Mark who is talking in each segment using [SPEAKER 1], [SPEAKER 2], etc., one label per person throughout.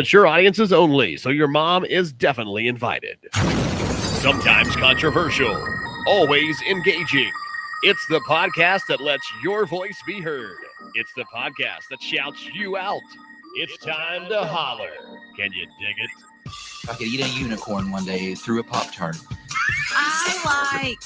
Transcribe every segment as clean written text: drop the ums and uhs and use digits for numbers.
[SPEAKER 1] mature audiences only, so your mom is definitely invited. Sometimes controversial, always engaging. It's the podcast that lets your voice be heard. It's the podcast that shouts you out. It's time to holler. Can you dig it?
[SPEAKER 2] I could eat a unicorn one day through a Pop-Tart.
[SPEAKER 3] I like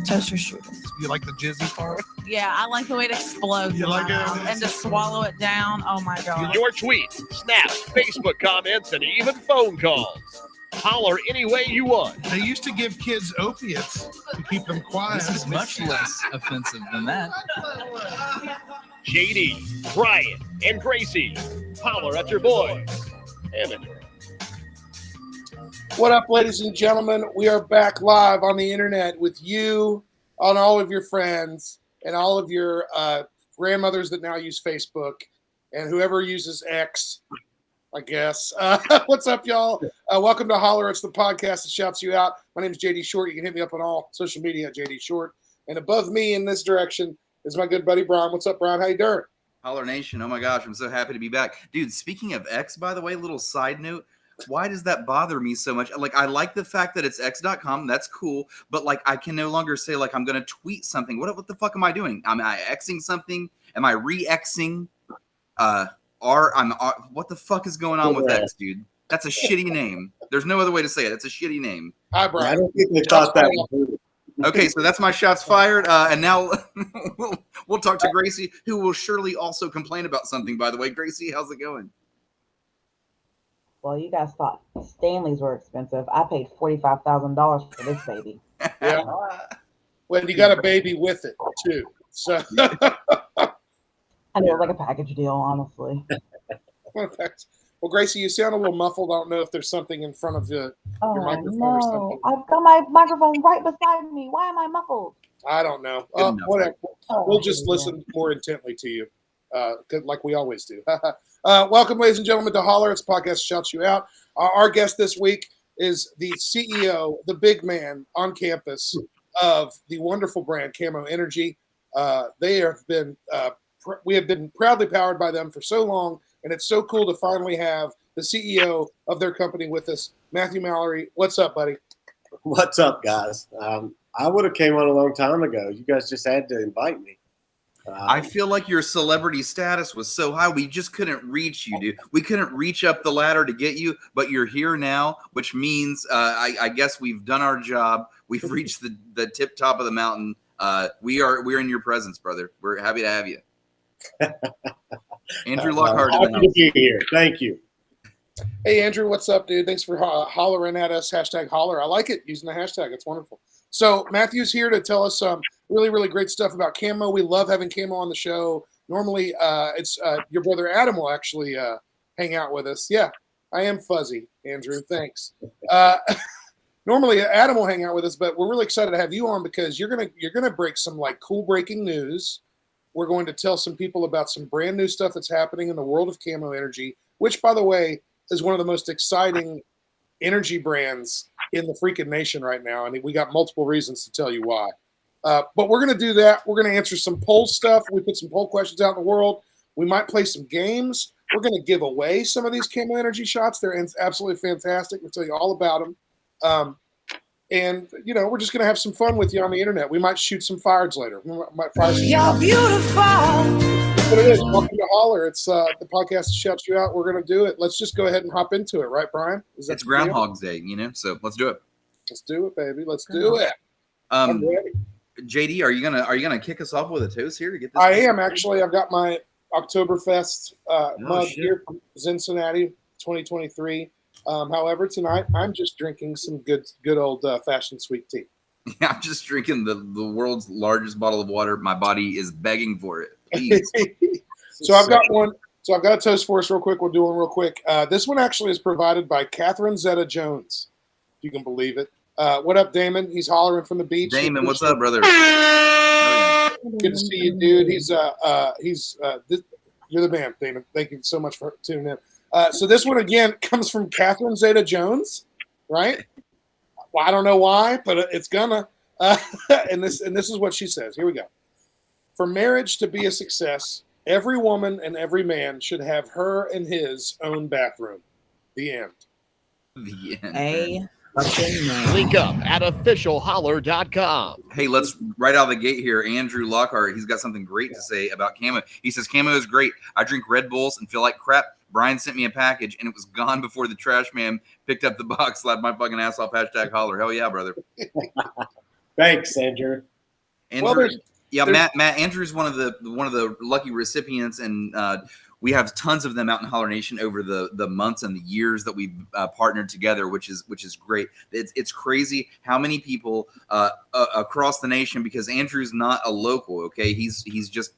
[SPEAKER 3] toaster strudels.
[SPEAKER 4] You like the jizzy part?
[SPEAKER 3] Yeah, I like the way it explodes
[SPEAKER 4] You
[SPEAKER 3] in
[SPEAKER 4] like
[SPEAKER 3] my
[SPEAKER 4] it?
[SPEAKER 3] mouth. And to swallow it down. Oh my God.
[SPEAKER 1] Your tweets, snaps, Facebook comments, and even phone calls. Holler any way you want.
[SPEAKER 4] They used to give kids opiates to keep them quiet.
[SPEAKER 2] This is much less offensive than that.
[SPEAKER 1] JD, Brian, and Gracie. Holler at your boys. And enjoy.
[SPEAKER 5] What up, ladies and gentlemen? We are back live on the internet with you, on all of your friends, and all of your grandmothers that now use Facebook, and whoever uses X, I guess. What's up, y'all? Welcome to Holler. It's the podcast that shouts you out. My name is JD Short. You can hit me up on all social media at JD Short. And above me in this direction is my good buddy, Brian. What's up, Brian? How you doing?
[SPEAKER 2] Holler Nation. Oh my gosh, I'm so happy to be back. Dude, speaking of X, by the way, little side note. Why does that bother me so much? Like, I like the fact that it's x.com. That's cool. But, like, I can no longer say, like, I'm going to tweet something. What the fuck am I doing? Am I Xing something? Am I re-Xing? What the fuck is going on with X, dude? That's a shitty name. There's no other way to say it. It's a shitty name.
[SPEAKER 5] Hi, Brian.
[SPEAKER 6] I don't think they thought that.
[SPEAKER 2] Okay, so that's my shots fired. And now we'll talk to Gracie, who will surely also complain about something, by the way. Gracie, how's it going?
[SPEAKER 7] Well, you guys thought Stanleys were expensive. I paid $45,000 for this baby.
[SPEAKER 5] Yeah. Well, you got a baby with it, too. So
[SPEAKER 7] I know, it was like a package deal, honestly.
[SPEAKER 5] Well, Gracie, you sound a little muffled. I don't know if there's something in front of your microphone or something.
[SPEAKER 7] I've got my microphone right beside me. Why am I muffled?
[SPEAKER 5] I don't know. Whatever. We'll just listen more intently to you, like we always do. Welcome, ladies and gentlemen, to Holler. It's a podcast that shouts you out. Our guest this week is the CEO, the big man on campus of the wonderful brand CAMO Energy. They have been, we have been proudly powered by them for so long, and it's so cool to finally have the CEO of their company with us, Matthew Mallory. What's up, buddy?
[SPEAKER 6] What's up, guys? I would have came on a long time ago. You guys just had to invite me.
[SPEAKER 2] I feel like your celebrity status was so high, we just couldn't reach you, dude. We couldn't reach up the ladder to get you, but you're here now, which means I guess we've done our job. We've reached the tip top of the mountain. We're in your presence, brother. We're happy to have you. Andrew Lockhart.
[SPEAKER 6] Happy to be here. Thank you.
[SPEAKER 5] Hey, Andrew, what's up, dude? Thanks for hollering at us. Hashtag holler. I like it, using the hashtag. It's wonderful. So Matthew's here to tell us some really, really great stuff about CAMO. We love having CAMO on the show. Normally, it's your brother Adam will actually hang out with us. Yeah, I am fuzzy, Andrew. Thanks. Normally, Adam will hang out with us, but we're really excited to have you on because you're gonna break some like cool breaking news. We're going to tell some people about some brand new stuff that's happening in the world of CAMO Energy, which, by the way, is one of the most exciting energy brands in the freaking nation right now. And we got multiple reasons to tell you why. But we're going to do that. We're going to answer some poll stuff. We put some poll questions out in the world. We might play some games. We're going to give away some of these CAMO Energy shots. They're absolutely fantastic. We'll tell you all about them. And, you know, we're just going to have some fun with you on the internet. We might shoot some fires later. We might fire some
[SPEAKER 3] You're beautiful.
[SPEAKER 5] That's what it is. Welcome to Holler. It's the podcast that shouts you out. We're going to do it. Let's just go ahead and hop into it. Right, Brian?
[SPEAKER 2] It's Groundhog's Day, you know, so let's do it.
[SPEAKER 5] Let's do it, baby. Let's do it.
[SPEAKER 2] I'm ready. JD, are you gonna kick us off with a toast here to get this?
[SPEAKER 5] I am actually. I've got my Oktoberfest mug here from Cincinnati, 2023. However, tonight I'm just drinking some good old fashioned sweet tea.
[SPEAKER 2] Yeah, I'm just drinking the world's largest bottle of water. My body is begging for it. Please.
[SPEAKER 5] So I've got one. So I've got a toast for us real quick. We'll do one real quick. This one actually is provided by Catherine Zeta-Jones, if you can believe it. What up, Damon? He's hollering from the beach.
[SPEAKER 2] Damon, what's up, brother?
[SPEAKER 5] Good to see you, dude. You're the man, Damon. Thank you so much for tuning in. So this one again comes from Catherine Zeta-Jones, right? Well, I don't know why, but it's gonna. And this is what she says. Here we go. For marriage to be a success, every woman and every man should have her and his own bathroom. The end.
[SPEAKER 2] The end.
[SPEAKER 3] A fucking man.
[SPEAKER 1] Link up at officialholler.com.
[SPEAKER 2] Hey, let's right out of the gate here. Andrew Lockhart, he's got something great to say about CAMO. He says, CAMO is great. I drink Red Bulls and feel like crap. Brian sent me a package and it was gone before the trash man picked up the box, slapped my fucking ass off, #Holler. Hell yeah, brother.
[SPEAKER 6] Thanks, Andrew.
[SPEAKER 2] Andrew,
[SPEAKER 5] Well,
[SPEAKER 2] Matt Andrew's one of the lucky recipients, and we have tons of them out in Holler Nation over the months and the years that we've partnered together, which is great. It's crazy how many people across the nation, because Andrew's not a local. Okay, he's just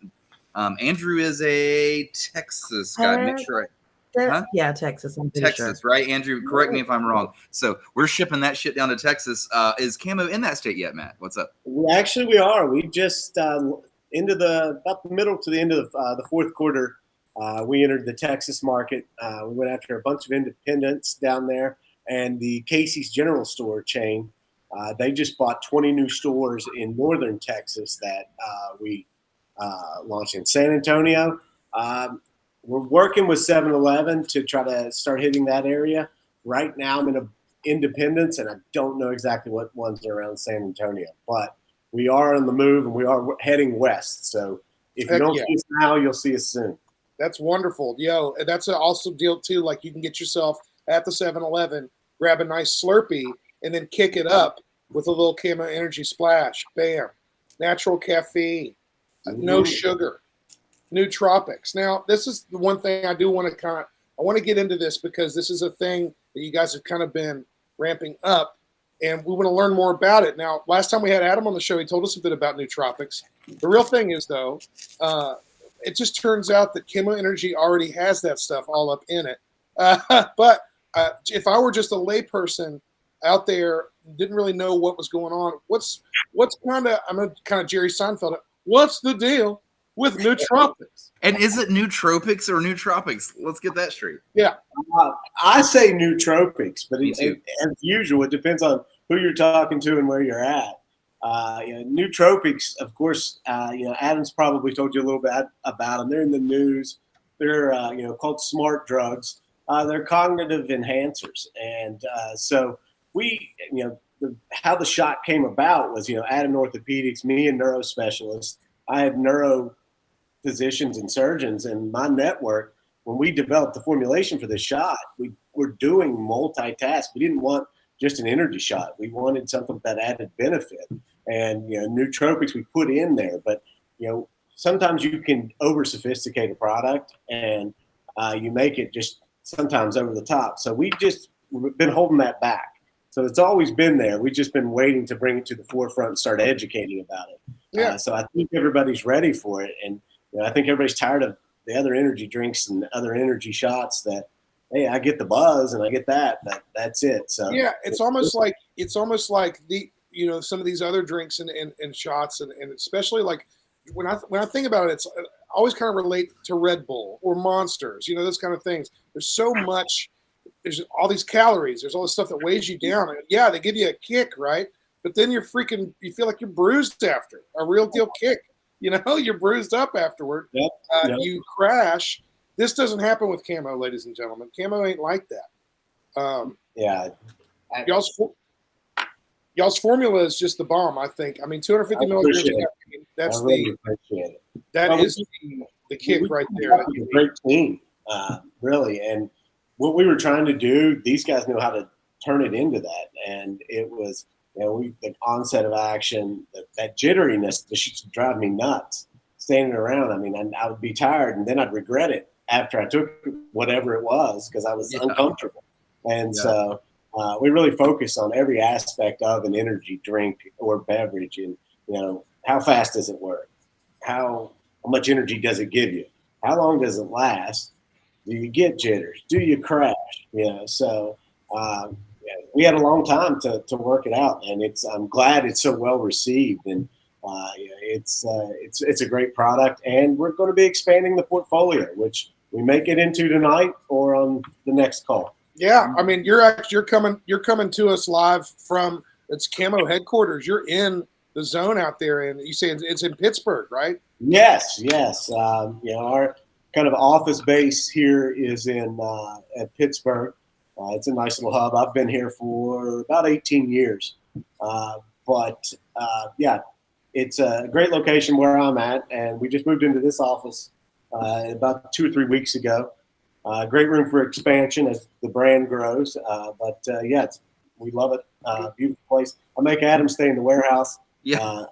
[SPEAKER 2] Andrew is a Texas guy. Make sure Huh?
[SPEAKER 3] Yeah, Texas. I'm pretty
[SPEAKER 2] Texas,
[SPEAKER 3] sure.
[SPEAKER 2] right? Andrew, correct me if I'm wrong. So we're shipping that shit down to Texas. Is CAMO in that state yet, Matt? What's up?
[SPEAKER 6] We are. We just into about the middle to the end of the fourth quarter. We entered the Texas market. We went after a bunch of independents down there, and the Casey's General Store chain. They just bought 20 new stores in northern Texas that we launched in San Antonio. We're working with 7-Eleven to try to start hitting that area. Right now, I'm in a Independence, and I don't know exactly what ones are around San Antonio, but we are on the move and we are heading west. So if you don't see us now, you'll see us soon.
[SPEAKER 5] That's wonderful. Yo, and that's an awesome deal too. Like you can get yourself at the 7-Eleven, grab a nice Slurpee, and then kick it up with a little CAMO Energy Splash. Bam. Natural caffeine, no sugar, nootropics. Now, this is the one thing I do want to I want to get into this because this is a thing that you guys have kind of been ramping up, and we want to learn more about it. Now, last time we had Adam on the show, he told us a bit about nootropics. The real thing is, though, it just turns out that CAMO Energy already has that stuff all up in it. But if I were just a layperson out there, didn't really know what was going on, what's kind of, I'm a kind of Jerry Seinfeld, what's the deal with nootropics?
[SPEAKER 2] And is it nootropics or nootropics? Let's get that straight.
[SPEAKER 5] Yeah.
[SPEAKER 6] I say nootropics, but
[SPEAKER 2] Me too.
[SPEAKER 6] as usual, it depends on who you're talking to and where you're at. Nootropics, of course, Adam's probably told you a little bit about them. They're in the news. They're, called smart drugs. They're cognitive enhancers. And so how the shot came about was, Adam Orthopedics, me and neurospecialists. I had neuro physicians and surgeons in my network. When we developed the formulation for the shot, we were doing multitask. We didn't want just an energy shot. We wanted something that added benefit. And, nootropics we put in there. But, sometimes you can over sophisticate a product and you make it just sometimes over the top. So we've been holding that back. So it's always been there. We've just been waiting to bring it to the forefront and start educating about it.
[SPEAKER 5] Yeah.
[SPEAKER 6] So I think everybody's ready for it. And I think everybody's tired of the other energy drinks and other energy shots that, hey, I get the buzz and I get that, but that's it. So
[SPEAKER 5] yeah, it's almost like the some of these other drinks and shots and especially like when I think about it, I always kind of relate to Red Bull or Monsters, those kind of things. There's so much. There's all these calories. There's all this stuff that weighs you down. And yeah, they give you a kick, right? But then you feel like you're bruised after a real deal kick. You're bruised up afterward.
[SPEAKER 6] Yep.
[SPEAKER 5] You crash. This doesn't happen with CAMO, ladies and gentlemen. CAMO ain't like that. Y'all's formula is just the bomb, I think. I mean, 250 milligrams of caffeine, that's
[SPEAKER 6] appreciate it.
[SPEAKER 5] That is the kick right there.
[SPEAKER 6] A great team, really. And what we were trying to do, these guys know how to turn it into that. And it was, the onset of action, that jitteriness, that used to drive me nuts standing around. I mean, I would be tired and then I'd regret it after I took whatever it was because I was uncomfortable. And so we really focus on every aspect of an energy drink or beverage. And, how fast does it work? How much energy does it give you? How long does it last? Do you get jitters? Do you crash? So we had a long time to work it out, and I'm glad it's so well received, and it's a great product, and we're going to be expanding the portfolio, which we may get into tonight or on the next call.
[SPEAKER 5] Yeah, I mean you're coming to us live from it's CAMO headquarters. You're in the zone out there, and you say it's in Pittsburgh, right?
[SPEAKER 6] Yes. Our kind of office base here is in at Pittsburgh. It's a nice little hub. I've been here for about 18 years. Yeah, it's a great location where I'm at, and we just moved into this office about 2 or 3 weeks ago. Great room for expansion as the brand grows. Yeah, we love it. Beautiful place. I make Adam stay in the warehouse.
[SPEAKER 2] Yeah,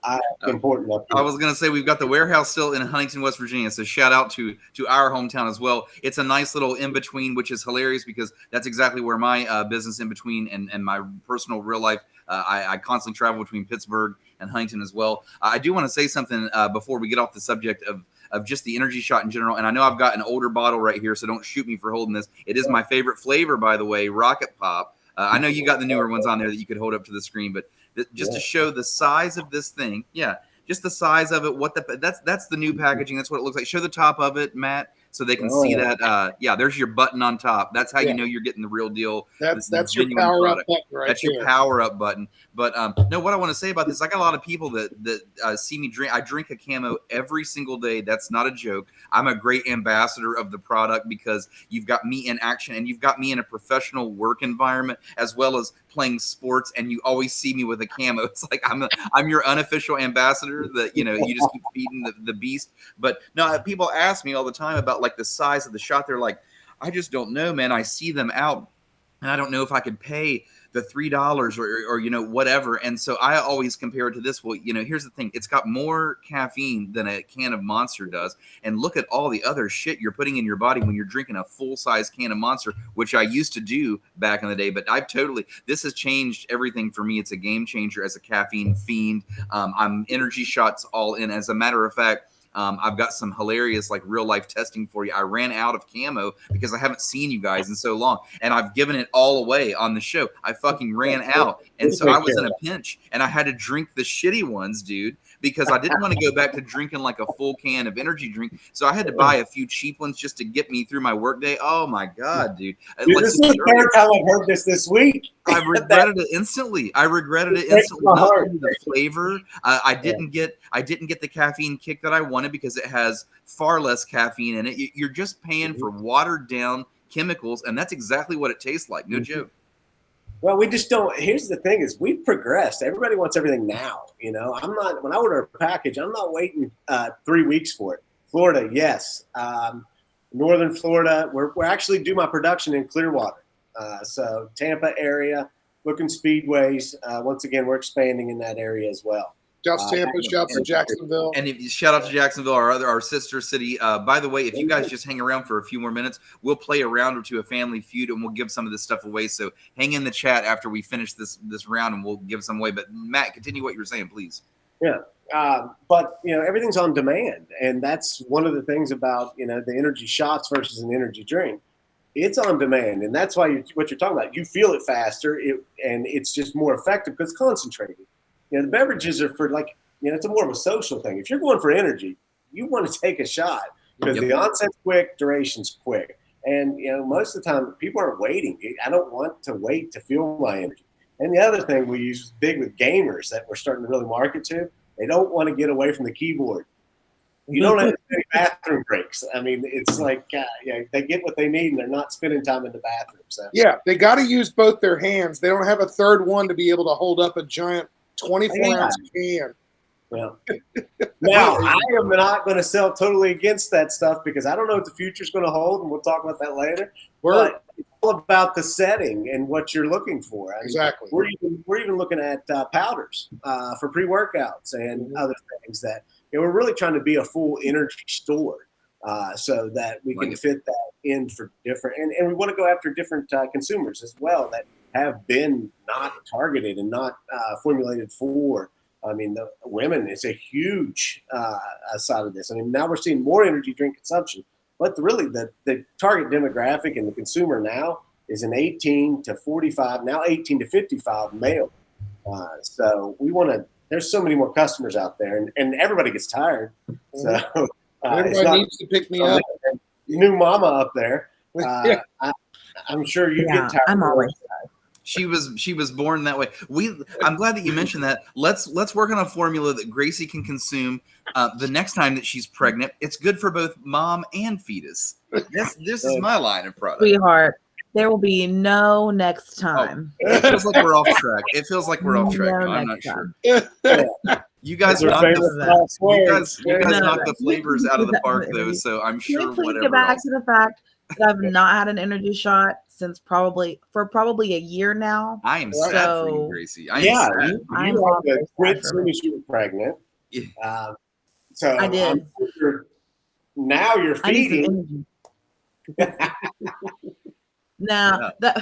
[SPEAKER 6] important up here.
[SPEAKER 2] I was gonna say we've got the warehouse still in Huntington, West Virginia. So shout out to our hometown as well. It's a nice little in between, which is hilarious because that's exactly where my business in between and my personal real life. I constantly travel between Pittsburgh and Huntington as well. I do want to say something before we get off the subject of just the energy shot in general. And I know I've got an older bottle right here, so don't shoot me for holding this. It is my favorite flavor, by the way, Rocket Pop. I know you got the newer ones on there that you could hold up to the screen, but just to show the size of this thing, just the size of it. That's the new packaging. That's what it looks like. Show the top of it, Matt, so they can see that. There's your button on top. That's how you know you're getting the real deal.
[SPEAKER 5] That's your power up button right
[SPEAKER 2] That's
[SPEAKER 5] there.
[SPEAKER 2] your power up button. But no, what I want to say about this, I got a lot of people that see me drink. I drink a Camo every single day. That's not a joke. I'm a great ambassador of the product because you've got me in action and you've got me in a professional work environment as well as playing sports, and you always see me with a Camo. It's like I'm your unofficial ambassador that you just keep feeding the beast. But no, people ask me all the time about like the size of the shot. They're like, I just don't know, man. I see them out and I don't know if I could pay the $3 or whatever. And so I always compare it to this. Well, here's the thing. It's got more caffeine than a can of Monster does. And look at all the other shit you're putting in your body when you're drinking a full-size can of Monster, which I used to do back in the day. But this has changed everything for me. It's a game changer as a caffeine fiend. I'm energy shots all in. As a matter of fact, I've got some hilarious, like real life testing for you. I ran out of Camo because I haven't seen you guys in so long, and I've given it all away on the show. I fucking ran out, and so I was in a pinch, and I had to drink the shitty ones, dude, because I didn't want to go back to drinking like a full can of energy drink. So I had to buy a few cheap ones just to get me through my workday. Oh my god, dude!
[SPEAKER 6] This is the third time I've heard this week.
[SPEAKER 2] I regretted it instantly. The flavor. I didn't get the caffeine kick that I wanted because it has far less caffeine in it. You're just paying for watered down chemicals, and that's exactly what it tastes like. No joke.
[SPEAKER 6] Well, we just don't. Here's the thing: is we've progressed. Everybody wants everything now. I'm not. When I order a package, I'm not waiting 3 weeks for it. Florida, yes. Northern Florida, we're actually do my production in Clearwater. So Tampa area, looking speedways. Once again, we're expanding in that area as well.
[SPEAKER 5] Shouts Tampa, shouts to Jacksonville.
[SPEAKER 2] And shout out to Jacksonville, our sister city. By the way, if you guys just hang around for a few more minutes, we'll play a round or two of Family Feud, and we'll give some of this stuff away. So hang in the chat after we finish this round, and we'll give some away. But Matt, continue what you were saying, please.
[SPEAKER 6] Yeah, but everything's on demand, and that's one of the things about the energy shots versus an energy drink. It's on demand, and that's why what you're talking about. You feel it faster, and it's just more effective because it's concentrated. The beverages are for it's more of a social thing. If you're going for energy, you want to take a shot because the onset's quick, duration's quick. And, most of the time people aren't waiting. I don't want to wait to feel my energy. And the other thing we use big with gamers that we're starting to really market to, they don't want to get away from the keyboard. You don't have any bathroom breaks. I mean, it's like, they get what they need and they're not spending time in the bathroom. So.
[SPEAKER 5] Yeah, they got to use both their hands. They don't have a third one to be able to hold up a giant 24-ounce can.
[SPEAKER 6] Well, now I am not going to sell totally against that stuff because I don't know what the future's going to hold, and we'll talk about that later. But it's all about the setting and what you're looking for.
[SPEAKER 5] Exactly.
[SPEAKER 6] We're even looking at powders for pre-workouts and other things that we're really trying to be a full energy store so that we can fit that in for different and we want to go after different consumers as well that have been not targeted and not formulated for. I mean, the women is a huge side of this. I mean, now we're seeing more energy drink consumption, but the target demographic and the consumer now is an 18 to 45, now 18 to 55 male. So we want to. There's so many more customers out there, and everybody gets tired. So
[SPEAKER 5] everybody needs to pick me up.
[SPEAKER 6] New mama up there. I'm sure you get tired.
[SPEAKER 3] I'm always tired.
[SPEAKER 2] She was born that way. I'm glad that you mentioned that. Let's work on a formula that Gracie can consume the next time that she's pregnant. It's good for both mom and fetus. This is my line of product.
[SPEAKER 3] Sweetheart, There will be no next time.
[SPEAKER 2] It feels like we're off track. It feels like we're off track
[SPEAKER 3] No
[SPEAKER 2] now. I'm
[SPEAKER 3] next
[SPEAKER 2] not sure.
[SPEAKER 3] time.
[SPEAKER 2] You guys
[SPEAKER 6] That's our
[SPEAKER 2] knocked
[SPEAKER 6] famous
[SPEAKER 2] the
[SPEAKER 6] last
[SPEAKER 2] you
[SPEAKER 6] words.
[SPEAKER 2] guys
[SPEAKER 3] No,
[SPEAKER 2] knocked the flavors out of the park though,
[SPEAKER 3] Can
[SPEAKER 2] so I'm
[SPEAKER 3] we
[SPEAKER 2] sure
[SPEAKER 3] please
[SPEAKER 2] whatever
[SPEAKER 3] get back
[SPEAKER 2] else.
[SPEAKER 3] to the fact that I've not had an energy shot since probably a year now?
[SPEAKER 2] I am sad for you,
[SPEAKER 3] So
[SPEAKER 2] Gracie. I am
[SPEAKER 6] Yeah,
[SPEAKER 2] sad.
[SPEAKER 6] you
[SPEAKER 3] I'm
[SPEAKER 6] had to
[SPEAKER 3] also
[SPEAKER 6] quit
[SPEAKER 3] sad
[SPEAKER 6] as
[SPEAKER 3] for
[SPEAKER 6] soon
[SPEAKER 3] me.
[SPEAKER 6] as you were pregnant.
[SPEAKER 2] Yeah.
[SPEAKER 6] So
[SPEAKER 3] I did.
[SPEAKER 6] now you're
[SPEAKER 3] I need some
[SPEAKER 6] feeding.
[SPEAKER 3] energy. Now
[SPEAKER 2] Yeah.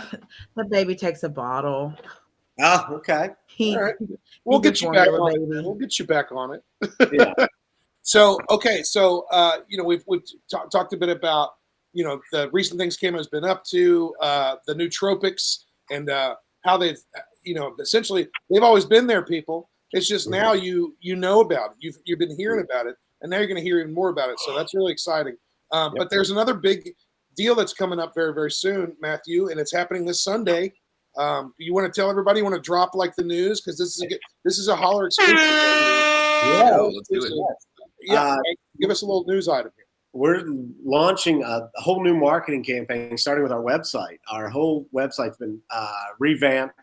[SPEAKER 3] the baby takes a bottle.
[SPEAKER 6] Oh, okay.
[SPEAKER 3] He's,
[SPEAKER 5] All right. We'll
[SPEAKER 3] he's a
[SPEAKER 5] get you back
[SPEAKER 3] formula
[SPEAKER 5] on it.
[SPEAKER 3] baby.
[SPEAKER 5] We'll get you back on it.
[SPEAKER 6] Yeah.
[SPEAKER 5] So we've talked a bit about the recent things CAMO has been up to, the nootropics, and how they've essentially they've always been there. People, it's just now you know about it. You've been hearing about it, and now you're going to hear even more about it. So that's really exciting. But there's another big deal that's coming up very, very soon, Matthew, and it's happening this Sunday. You want to tell everybody? You want to drop like the news, because this is a Holler exclusive.
[SPEAKER 6] Yeah.
[SPEAKER 2] Let's do it.
[SPEAKER 5] Yeah, give us a little news item here.
[SPEAKER 6] We're launching a whole new marketing campaign, starting with our website. Our whole website's been revamped,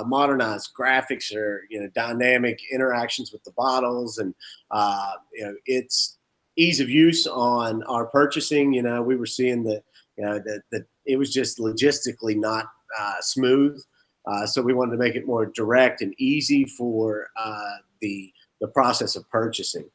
[SPEAKER 6] modernized. Graphics are dynamic interactions with the bottles, and it's ease of use on our purchasing. We were seeing that it was just logistically not smooth, so we wanted to make it more direct and easy for the process of purchasing.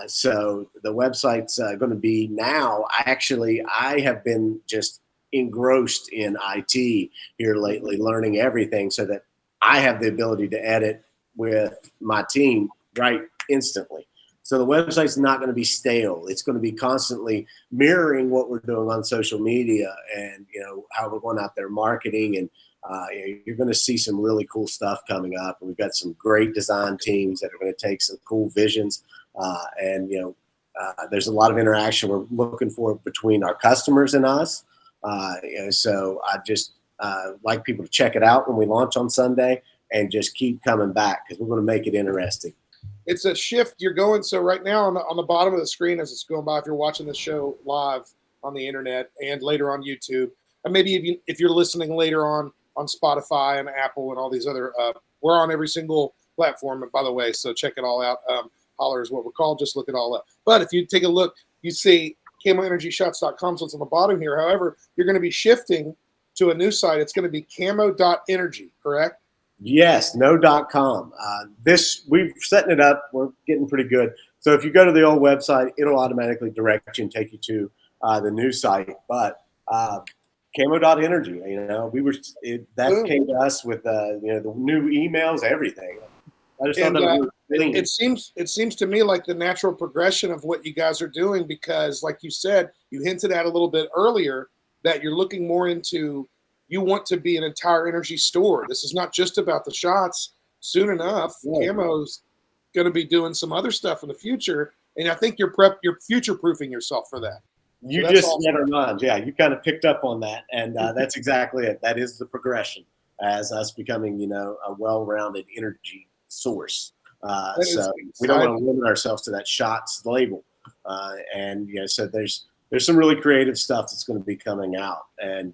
[SPEAKER 6] So the website's going to be now. I have been just engrossed in IT here lately, learning everything, so that I have the ability to edit with my team right instantly. So the website's not going to be stale. It's going to be constantly mirroring what we're doing on social media, and how we're going out there marketing. And you're going to see some really cool stuff coming up. And we've got some great design teams that are going to take some cool visions. There's a lot of interaction we're looking for between our customers and us. So I just like people to check it out when we launch on Sunday, and just keep coming back, because we're going to make it interesting.
[SPEAKER 5] It's a shift you're going. So right now on the bottom of the screen as it's going by, if you're watching the show live on the internet and later on YouTube, and maybe if you're listening later on Spotify and Apple and all these other, we're on every single platform, by the way, so check it all out. Holler is what we're called. Just look it all up. But if you take a look, you see CAMOEnergyShots.com, so it's on the bottom here. However, you're going to be shifting to a new site. It's going to be CAMO.energy, correct?
[SPEAKER 6] Yes, no.com. We're setting it up. We're getting pretty good. So if you go to the old website, it'll automatically direct you and take you to the new site. But Camo.energy, came to us with the new emails, everything. I just thought that
[SPEAKER 5] it seems to me like the natural progression of what you guys are doing, because like you said, you hinted at a little bit earlier that you're looking more into, you want to be an entire energy store. This is not just about the shots. Soon enough, Camo's going to be doing some other stuff in the future, and I think you're future proofing yourself for that.
[SPEAKER 6] You just never mind. Yeah, you kind of picked up on that, and that's exactly it. That is the progression as us becoming, a well-rounded energy source. So we don't want to limit ourselves to that shots label, so there's some really creative stuff that's going to be coming out, and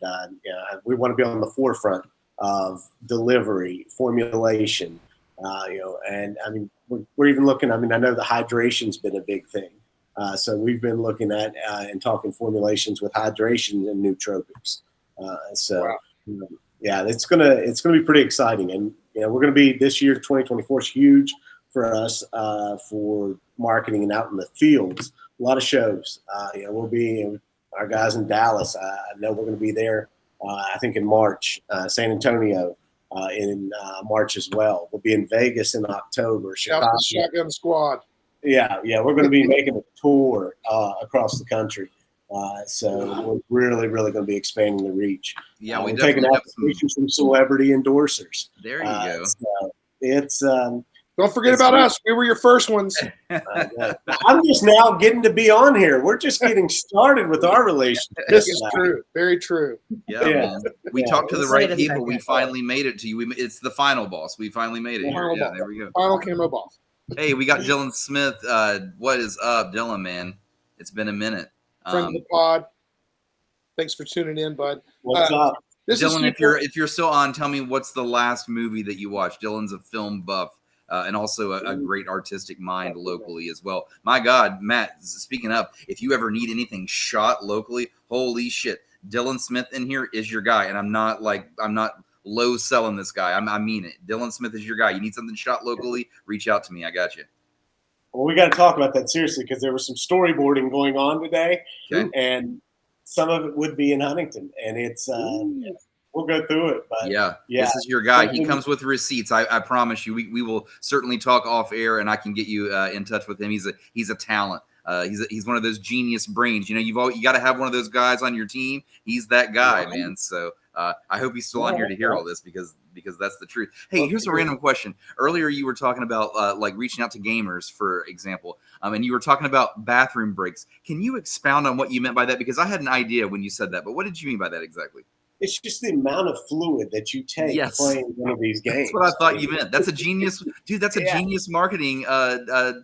[SPEAKER 6] we want to be on the forefront of delivery, formulation, and I mean we're even looking. I mean, I know the hydration's been a big thing, so we've been looking at and talking formulations with hydration and nootropics. It's gonna be pretty exciting, and we're gonna be this year. 2024 is huge for us for marketing and out in the fields. A lot of shows. We'll be our guys in Dallas. I know we're going to be there. I think in March, San Antonio in March as well. We'll be in Vegas in October.
[SPEAKER 5] Shout out the Shotgun Squad.
[SPEAKER 6] Yeah, we're going to be making a tour across the country. So we're really, really going to be expanding the reach.
[SPEAKER 2] Yeah,
[SPEAKER 6] we're taking applications from celebrity endorsers.
[SPEAKER 2] There you go.
[SPEAKER 6] So it's.
[SPEAKER 5] Don't forget about us. We were your first ones.
[SPEAKER 6] I'm just now getting to be on here. We're just getting started with our relationship.
[SPEAKER 5] This is true. Very true.
[SPEAKER 2] Yeah, man. We talked to the right people. We finally made it to you. It's the final boss. We finally made it here. Yeah, there we go.
[SPEAKER 5] Final Camo boss.
[SPEAKER 2] Hey, we got Dylan Smith. What is up, Dylan, man? It's been a minute.
[SPEAKER 5] Friend of the pod. Thanks for tuning in, bud.
[SPEAKER 6] What's up?
[SPEAKER 5] This is
[SPEAKER 2] Dylan,
[SPEAKER 5] super,
[SPEAKER 2] if you're still on, tell me what's the last movie that you watched. Dylan's a film buff. And also a great artistic mind locally as well. My God, Matt, speaking of, if you ever need anything shot locally, holy shit. Dylan Smith in here is your guy. And I'm not low selling this guy. I mean it. Dylan Smith is your guy. You need something shot locally, reach out to me. I got you.
[SPEAKER 6] Well, we got to talk about that seriously because there was some storyboarding going on today,
[SPEAKER 2] Okay.
[SPEAKER 6] and some of it would be in Huntington, and it's we'll go through it. But
[SPEAKER 2] Yeah, this is your guy. He comes with receipts. I promise you. We will certainly talk off air, and I can get you in touch with him. He's a talent. He's one of those genius brains. You know, you got to have one of those guys on your team. He's that guy, man. So I hope he's still on here to hear all this because that's the truth. Hey, here's a random question. Earlier, you were talking about like reaching out to gamers, for example, and you were talking about bathroom breaks. Can you expound on what you meant by that? Because I had an idea when you said that, but what did you mean by that exactly?
[SPEAKER 6] It's just the amount of fluid that you take playing one of these games.
[SPEAKER 2] That's what I thought you meant. That's a genius, dude. That's a genius marketing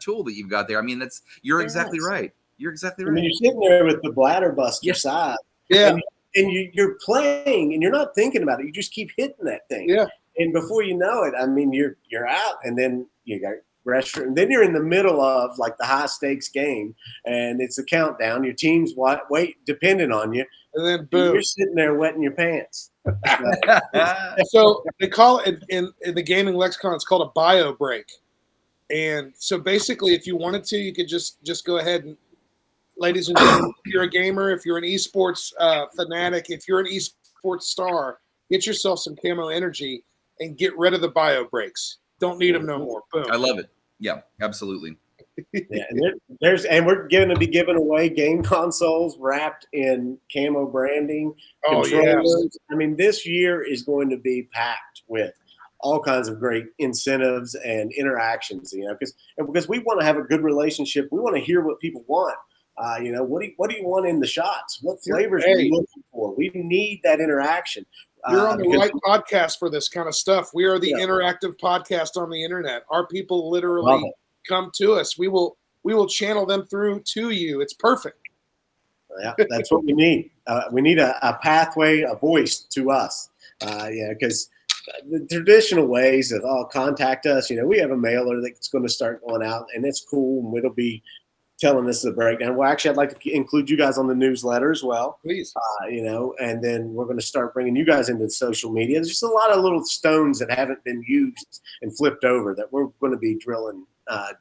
[SPEAKER 2] tool that you've got there. I mean, you're exactly right. You're exactly right.
[SPEAKER 6] I mean, you're sitting there with the bladder buster side, and you're playing, and you're not thinking about it. You just keep hitting that thing, and before you know it, I mean, you're out, and then you got restroom. Then you're in the middle of like the high stakes game, and it's the countdown. Your team's dependent on you.
[SPEAKER 5] And then boom,
[SPEAKER 6] you're sitting there wetting your pants.
[SPEAKER 5] So they call it in the gaming lexicon. It's called a bio break. And so basically, if you wanted to, you could just go ahead and, ladies and gentlemen, if you're a gamer, if you're an esports fanatic, if you're an esports star, get yourself some CAMO energy and get rid of the bio breaks. Don't need them no more. Boom.
[SPEAKER 2] I love it. Yeah, absolutely.
[SPEAKER 6] Yeah, and we're going to be giving away game consoles wrapped in CAMO branding. Controllers. Yes. I mean, this year is going to be packed with all kinds of great incentives and interactions. You know, because we want to have a good relationship. We want to hear what people want. You know, what do you want in the shots? What flavors are you looking for? We need that interaction.
[SPEAKER 5] You're on the right podcast for this kind of stuff. We are the interactive podcast on the internet. Our people literally come to us. We will channel them through to you. It's perfect.
[SPEAKER 6] Yeah, that's what we need. We need a pathway, a voice to us. Because the traditional ways of contact us. You know, we have a mailer that's going to start going out, and it's cool, and it'll be telling us the breakdown. Well, actually, I'd like to include you guys on the newsletter as well.
[SPEAKER 5] Please.
[SPEAKER 6] You know, and then we're going to start bringing you guys into social media. There's just a lot of little stones that haven't been used and flipped over that we're going to be drilling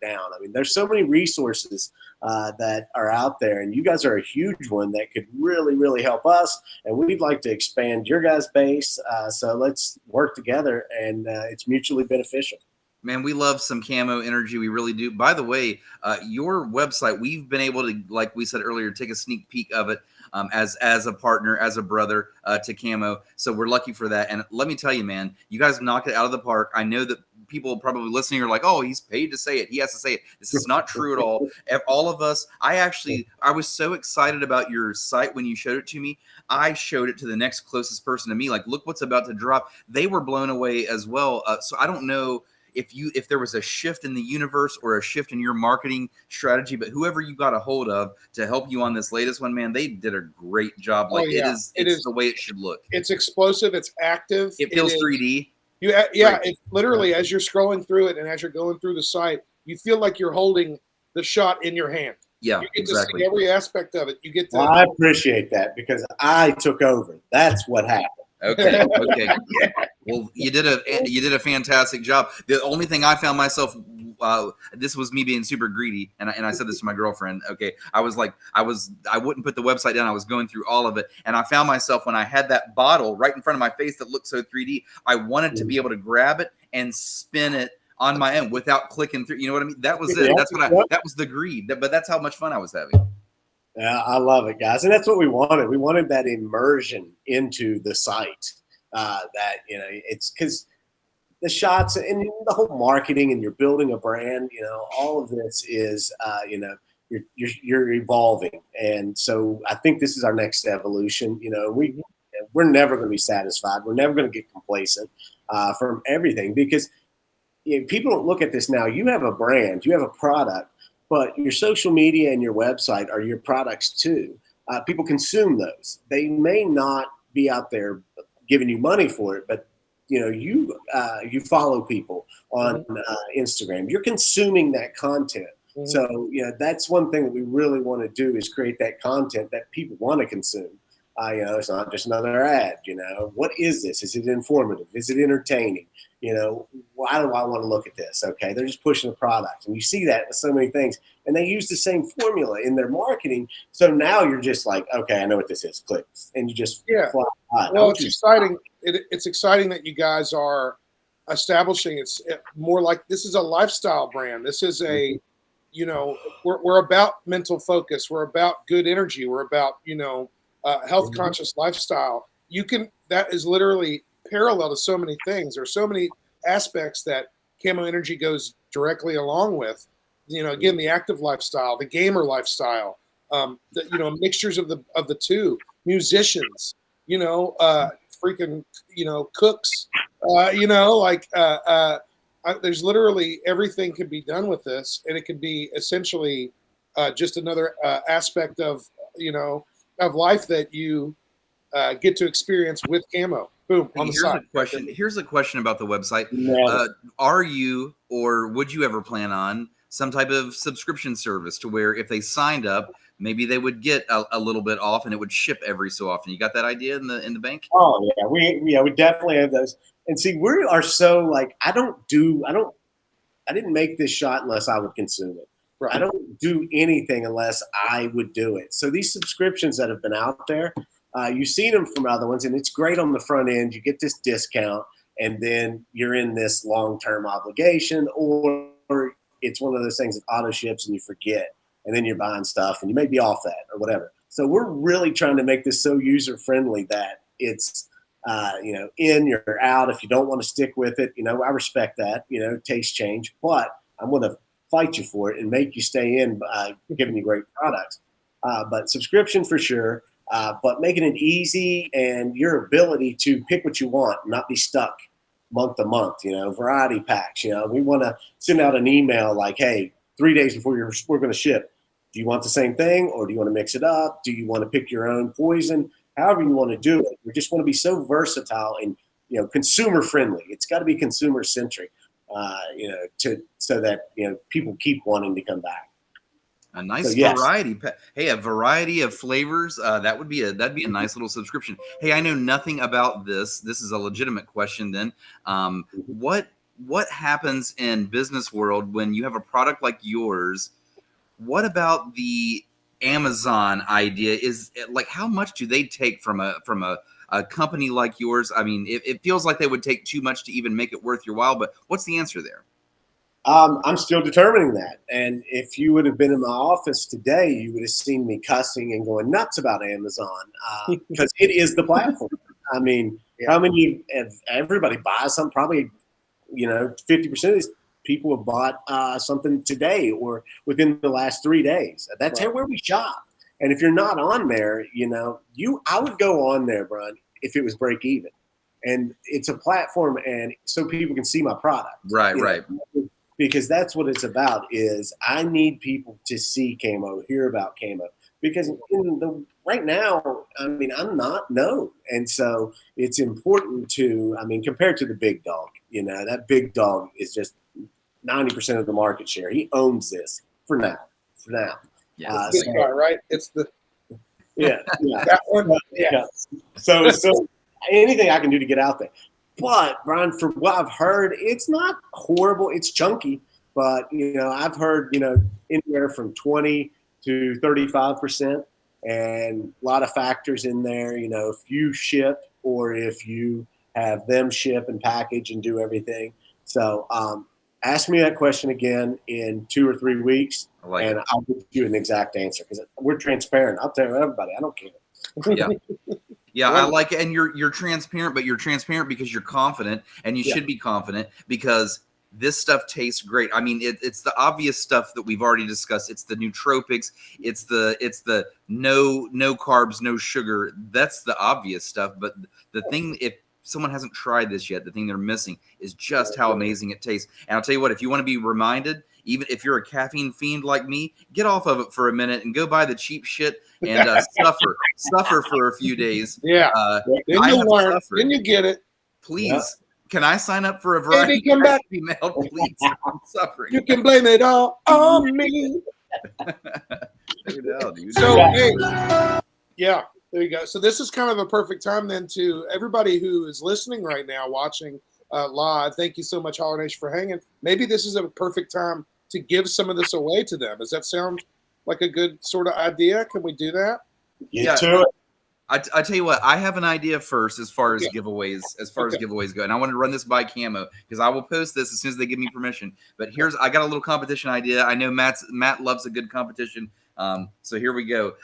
[SPEAKER 6] down. I mean, there's so many resources that are out there, and you guys are a huge one that could really, really help us. And we'd like to expand your guys' base. So let's work together, and it's mutually beneficial.
[SPEAKER 2] Man, we love some CAMO energy. We really do. By the way, your website, we've been able to, like we said earlier, take a sneak peek of it as a partner, as a brother to CAMO. So we're lucky for that. And let me tell you, man, you guys knocked it out of the park. I know that people probably listening are like, oh, he's paid to say it. He has to say it. This is not true at all. All of us, I was so excited about your site when you showed it to me. I showed it to the next closest person to me. Like, look what's about to drop. They were blown away as well. So I don't know if there was a shift in the universe or a shift in your marketing strategy, but whoever you got a hold of to help you on this latest one, man, they did a great job. Like it's the way it should look.
[SPEAKER 5] It's explosive. It's active.
[SPEAKER 2] It feels 3D.
[SPEAKER 5] It literally, as you're scrolling through it and as you're going through the site, you feel like you're holding the shot in your hand.
[SPEAKER 2] Yeah,
[SPEAKER 5] you get to see every aspect of it. You get to.
[SPEAKER 6] Well, I appreciate that because I took over. That's what happened.
[SPEAKER 2] Okay. Yeah. Well, you did a fantastic job. The only thing I found myself, this was me being super greedy, and I said this to my girlfriend. Okay, I wouldn't put the website down. I was going through all of it, and I found myself when I had that bottle right in front of my face that looked so 3D. I wanted to be able to grab it and spin it on my own without clicking through. You know what I mean? That was it. That was the greed. But that's how much fun I was having.
[SPEAKER 6] Yeah, I love it, guys, and that's what we wanted. We wanted that immersion into the site. That it's because the shots and the whole marketing and you're building a brand. All of this is you're evolving, and so I think this is our next evolution. We're never going to be satisfied. We're never going to get complacent from everything because people don't look at this now. You have a brand, you have a product. But your social media and your website are your products too. People consume those. They may not be out there giving you money for it, but you follow people on Instagram. You're consuming that content. So that's one thing that we really want to do is create that content that people want to consume. It's not just another ad. What is this? Is it informative? Is it entertaining? Why do I want to look at this? Okay, they're just pushing a product, and you see that with so many things, and they use the same formula in their marketing. So now you're just like, okay, I know what this is. Click, and you just fly by.
[SPEAKER 5] Well, it's exciting. It's exciting that you guys are establishing. It's more like this is a lifestyle brand. This is a, we're about mental focus. We're about good energy. We're about health conscious lifestyle. That is literally parallel to so many things. There's so many aspects that Camo Energy goes directly along with. Again, the active lifestyle, the gamer lifestyle, mixtures of the two, musicians, freaking, cooks, there's literally everything can be done with this, and it can be essentially just another aspect of life that you get to experience with Camo. Boom, on the side.
[SPEAKER 2] Here's a question about the website. Are you, or would you ever plan on some type of subscription service to where if they signed up, maybe they would get a little bit off and it would ship every so often? You got that idea in the bank?
[SPEAKER 6] Oh yeah, we definitely have those. And see, we are so like, I didn't make this shot unless I would consume it. Right. I don't do anything unless I would do it. So these subscriptions that have been out there, you've seen them from other ones, and it's great on the front end. You get this discount, and then you're in this long-term obligation, or it's one of those things that auto ships and you forget, and then you're buying stuff, and you may be off that or whatever. So we're really trying to make this so user-friendly that it's, in, you're out. If you don't want to stick with it, I respect that, taste change, but I'm going to fight you for it and make you stay in by giving you great products. But subscription for sure. But making it easy and your ability to pick what you want, not be stuck month to month, variety packs. We want to send out an email like, hey, 3 days before we're going to ship. Do you want the same thing, or do you want to mix it up? Do you want to pick your own poison? However you want to do it. We just want to be so versatile and, consumer friendly. It's got to be consumer centric, so that, people keep wanting to come back.
[SPEAKER 2] A nice variety. Hey, a variety of flavors. That'd be a nice little subscription. Hey, I know nothing about this. This is a legitimate question. Then, what happens in business world when you have a product like yours? What about the Amazon idea? Is like, how much do they take from a company like yours? I mean, it feels like they would take too much to even make it worth your while. But what's the answer there?
[SPEAKER 6] I'm still determining that. And if you would have been in my office today, you would have seen me cussing and going nuts about Amazon because it is the platform. I mean, how many of everybody buys something? Probably, 50% of these people have bought something today or within the last 3 days. That's where we shop. And if you're not on there, I would go on there, Brian, if it was break even. And it's a platform, and so people can see my product.
[SPEAKER 2] Right.
[SPEAKER 6] Because that's what it's about. Is I need people to see Camo, hear about Camo, because right now, I mean, I'm not known, and so it's important to, compared to the big dog, that big dog is just 90% of the market share. He owns this for now.
[SPEAKER 5] Yeah, right? It's the
[SPEAKER 6] that one. So anything I can do to get out there. But, Brian, from what I've heard, it's not horrible. It's chunky. But, I've heard, anywhere from 20 to 35%. And a lot of factors in there, if you ship or if you have them ship and package and do everything. So ask me that question again in 2 or 3 weeks, and I'll give you an exact answer because we're transparent. I'll tell everybody. I don't care.
[SPEAKER 2] Yeah. Yeah, I like it. And you're transparent, but you're transparent because you're confident, and you should be confident because this stuff tastes great. I mean, it's the obvious stuff that we've already discussed. It's the nootropics. It's the no carbs, no sugar. That's the obvious stuff. But the thing, if someone hasn't tried this yet, the thing they're missing is just how amazing it tastes. And I'll tell you what, if you want to be reminded, even if you're a caffeine fiend like me, get off of it for a minute and go buy the cheap shit and suffer for a few days.
[SPEAKER 5] Yeah. Then
[SPEAKER 2] I
[SPEAKER 5] you
[SPEAKER 2] have
[SPEAKER 5] learn.
[SPEAKER 2] suffered.
[SPEAKER 5] Then you get it.
[SPEAKER 2] Please, can I sign up for a variety
[SPEAKER 5] Baby, come back.
[SPEAKER 2] email? Please, I'm suffering.
[SPEAKER 5] You can blame it all on me.
[SPEAKER 2] No doubt, dude.
[SPEAKER 5] So, hey, yeah, there you go. So this is kind of a perfect time then to everybody who is listening right now, watching live. Thank you so much, Holler Nation, for hanging. Maybe this is a perfect time to give some of this away to them. Does that sound like a good sort of idea? Can we do that?
[SPEAKER 6] Get to it.
[SPEAKER 2] I tell you what, I have an idea first as far as giveaways, as giveaways go, and I wanted to run this by CAMO because I will post this as soon as they give me permission. But I got a little competition idea. I know Matt loves a good competition, so here we go.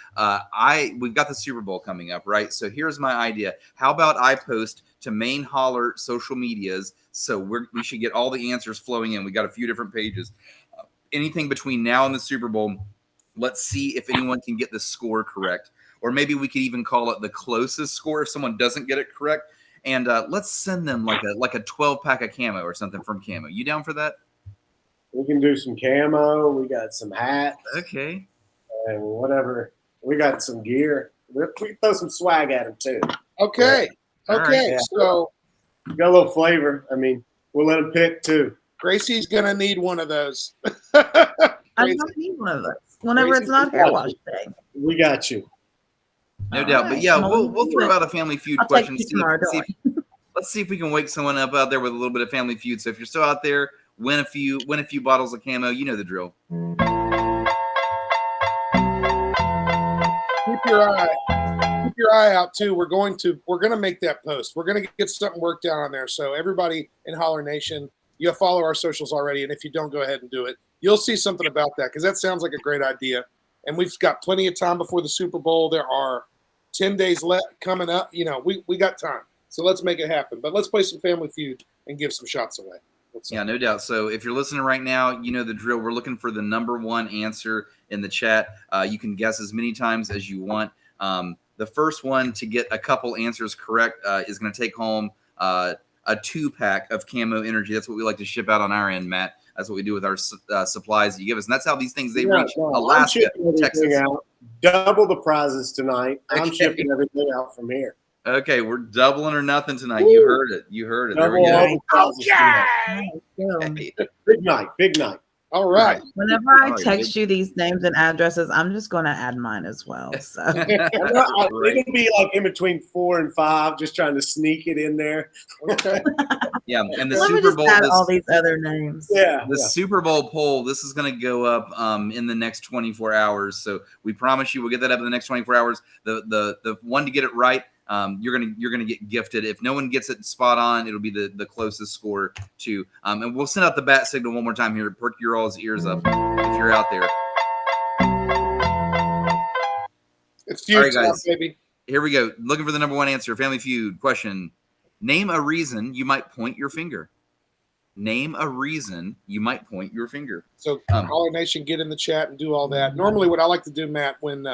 [SPEAKER 2] We've got the Super Bowl coming up, right? So here's my idea. How about I post to main Holler social medias? So we should get all the answers flowing in. We got a few different pages. Anything between now and the Super Bowl, let's see if anyone can get the score correct. Or maybe we could even call it the closest score if someone doesn't get it correct. And let's send them like a 12-pack of camo or something from CAMO. You down for that?
[SPEAKER 6] We can do some camo. We got some hats.
[SPEAKER 2] Okay.
[SPEAKER 6] And whatever. We got some gear. We throw some swag at them too.
[SPEAKER 5] Okay.
[SPEAKER 2] Yeah.
[SPEAKER 5] Okay.
[SPEAKER 6] Right.
[SPEAKER 5] So
[SPEAKER 6] got a little flavor. I mean, we'll let them pick too.
[SPEAKER 5] Gracie's gonna need one of those.
[SPEAKER 3] I'm gonna need one of those whenever it's not hair wash day.
[SPEAKER 6] We got you.
[SPEAKER 2] No doubt. But yeah, we'll throw out a Family Feud
[SPEAKER 3] I'll
[SPEAKER 2] question.
[SPEAKER 3] take you tomorrow,
[SPEAKER 2] Let's see if we can wake someone up out there with a little bit of Family Feud. So if you're still out there, win a few bottles of camo. You know the drill.
[SPEAKER 5] Keep your eye out too. We're gonna make that post. We're gonna get something worked out on there. So everybody in Holler Nation, you follow our socials already, and if you don't, go ahead and do it. You'll see something about that because that sounds like a great idea. And we've got plenty of time before the Super Bowl. There are 10 days left coming up. You know, we got time. So let's make it happen. But let's play some Family Feud and give some shots away.
[SPEAKER 2] Yeah, no doubt. So if you're listening right now, you know the drill. We're looking for the number one answer in the chat. You can guess as many times as you want. The first one to get a couple answers correct is going to take home a 2-pack of Camo Energy. That's what we like to ship out on our end, Matt. That's what we do with our supplies you give us. And that's how these things, reach Alaska, Texas.
[SPEAKER 6] Out. Double the prizes tonight. I'm shipping everything out from here.
[SPEAKER 2] Okay, we're doubling or nothing tonight. You heard it. There we go.
[SPEAKER 6] Okay. Big night.
[SPEAKER 5] All right.
[SPEAKER 3] Whenever I text you these names and addresses, I'm just going to add mine as well. So
[SPEAKER 6] it'll be like in between 4 and 5, just trying to sneak it in there.
[SPEAKER 5] Okay.
[SPEAKER 2] Yeah, and the
[SPEAKER 3] let
[SPEAKER 2] Super
[SPEAKER 3] me just
[SPEAKER 2] Bowl.
[SPEAKER 3] add all these other names.
[SPEAKER 6] Yeah.
[SPEAKER 2] The Super Bowl poll. This is going to go up in the next 24 hours. So we promise you, we'll get that up in the next 24 hours. The one to get it right. You're gonna get gifted. If no one gets it spot on, it'll be the closest score to. And we'll send out the bat signal one more time here. Perk your all's ears up if you're out there.
[SPEAKER 5] It's Feud, all right, guys. Baby.
[SPEAKER 2] Here we go. Looking for the number one answer. Family Feud question. Name a reason you might point your finger. Name a reason you might point your finger.
[SPEAKER 5] So, Holler Nation, get in the chat and do all that. Normally, what I like to do, Matt, when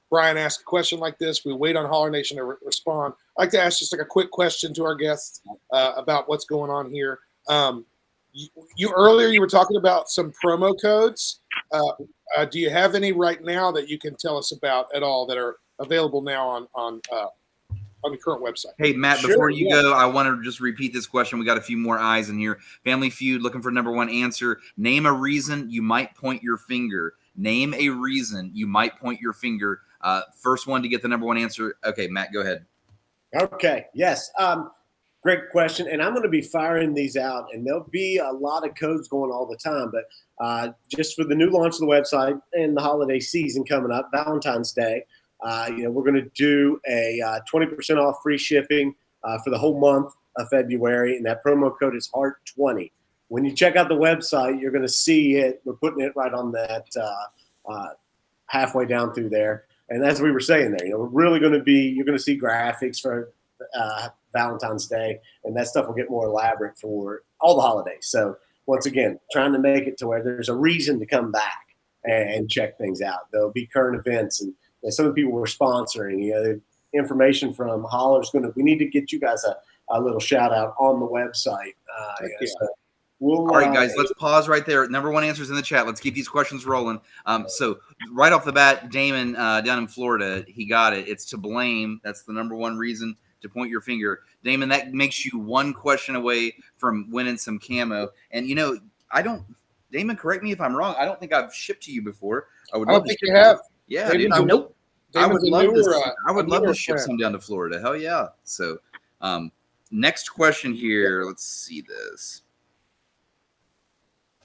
[SPEAKER 5] Brian asks a question like this, we wait on Holler Nation to respond. I like to ask just like a quick question to our guests about what's going on here. Earlier you were talking about some promo codes. Do you have any right now that you can tell us about at all that are available now on the current website?
[SPEAKER 2] Hey, Matt, before you go, I want to just repeat this question. We got a few more eyes in here. Family Feud, looking for number one answer. Name a reason you might point your finger. Name a reason you might point your finger. First one to get the number one answer. Okay, Matt, go ahead.
[SPEAKER 6] Okay, yes. Great question. And I'm going to be firing these out, and there'll be a lot of codes going all the time. But just for the new launch of the website and the holiday season coming up, Valentine's Day, we're going to do a 20% off free shipping for the whole month of February, and that promo code is HEART20. When you check out the website, you're going to see it. We're putting it right on that halfway down through there. And as we were saying there, we're really going to be, you're going to see graphics for Valentine's Day, and that stuff will get more elaborate for all the holidays. So once again, trying to make it to where there's a reason to come back and check things out. There'll be current events, and some of the people we're sponsoring, the information from Holler's we need to get you guys a little shout out on the website. So We'll,
[SPEAKER 2] All right, guys, let's pause right there. Number one answers in the chat. Let's keep these questions rolling. So right off the bat, Damon down in Florida, he got it. It's to blame. That's the number one reason to point your finger. Damon, that makes you one question away from winning some camo. And, you know, Damon, correct me if I'm wrong. I don't think I've shipped to you before.
[SPEAKER 5] I don't think you have.
[SPEAKER 2] Yeah,
[SPEAKER 5] Damon's
[SPEAKER 2] dude.
[SPEAKER 3] Nope.
[SPEAKER 2] I would
[SPEAKER 5] Damon's a
[SPEAKER 2] love
[SPEAKER 5] newer,
[SPEAKER 2] to. I would
[SPEAKER 5] a
[SPEAKER 2] love
[SPEAKER 5] newer
[SPEAKER 2] to ship
[SPEAKER 5] friend.
[SPEAKER 2] some down to Florida. Hell yeah! So, next question here. Let's see this.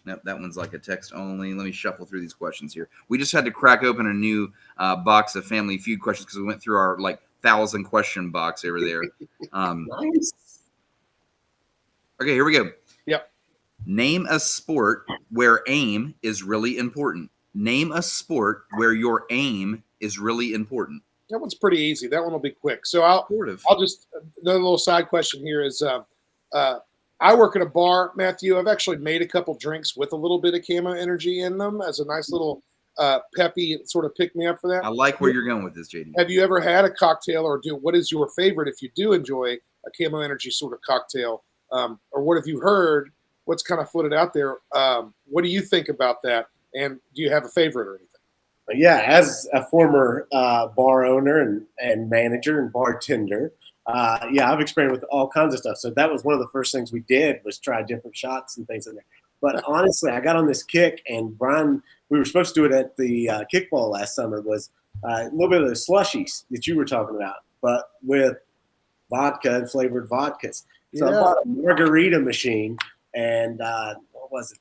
[SPEAKER 2] Nope, that one's like a text only. Let me shuffle through these questions here. We just had to crack open a new box of Family Feud questions because we went through our 1,000 question box over there.
[SPEAKER 6] nice.
[SPEAKER 2] Okay, here we go.
[SPEAKER 5] Yep.
[SPEAKER 2] Name a sport where aim is really important. Name a sport where your aim is really important.
[SPEAKER 5] That one's pretty easy. That one will be quick. So I'll just another little side question here is I work at a bar, Matthew. I've actually made a couple drinks with a little bit of camo energy in them as a nice little peppy sort of pick me up for that.
[SPEAKER 2] I like where you're going with this, JD.
[SPEAKER 5] Have you ever had a cocktail or what is your favorite if you do enjoy a camo energy sort of cocktail? Or what have you heard? What's kind of floated out there? What do you think about that? And do you have a favorite or anything?
[SPEAKER 6] Yeah, as a former bar owner and manager and bartender, I've experimented with all kinds of stuff. So that was one of the first things we did was try different shots and things in there. But honestly, I got on this kick, and Brian, we were supposed to do it at the kickball last summer, was a little bit of the slushies that you were talking about, but with vodka and flavored vodkas. So I bought a margarita machine, and what was it?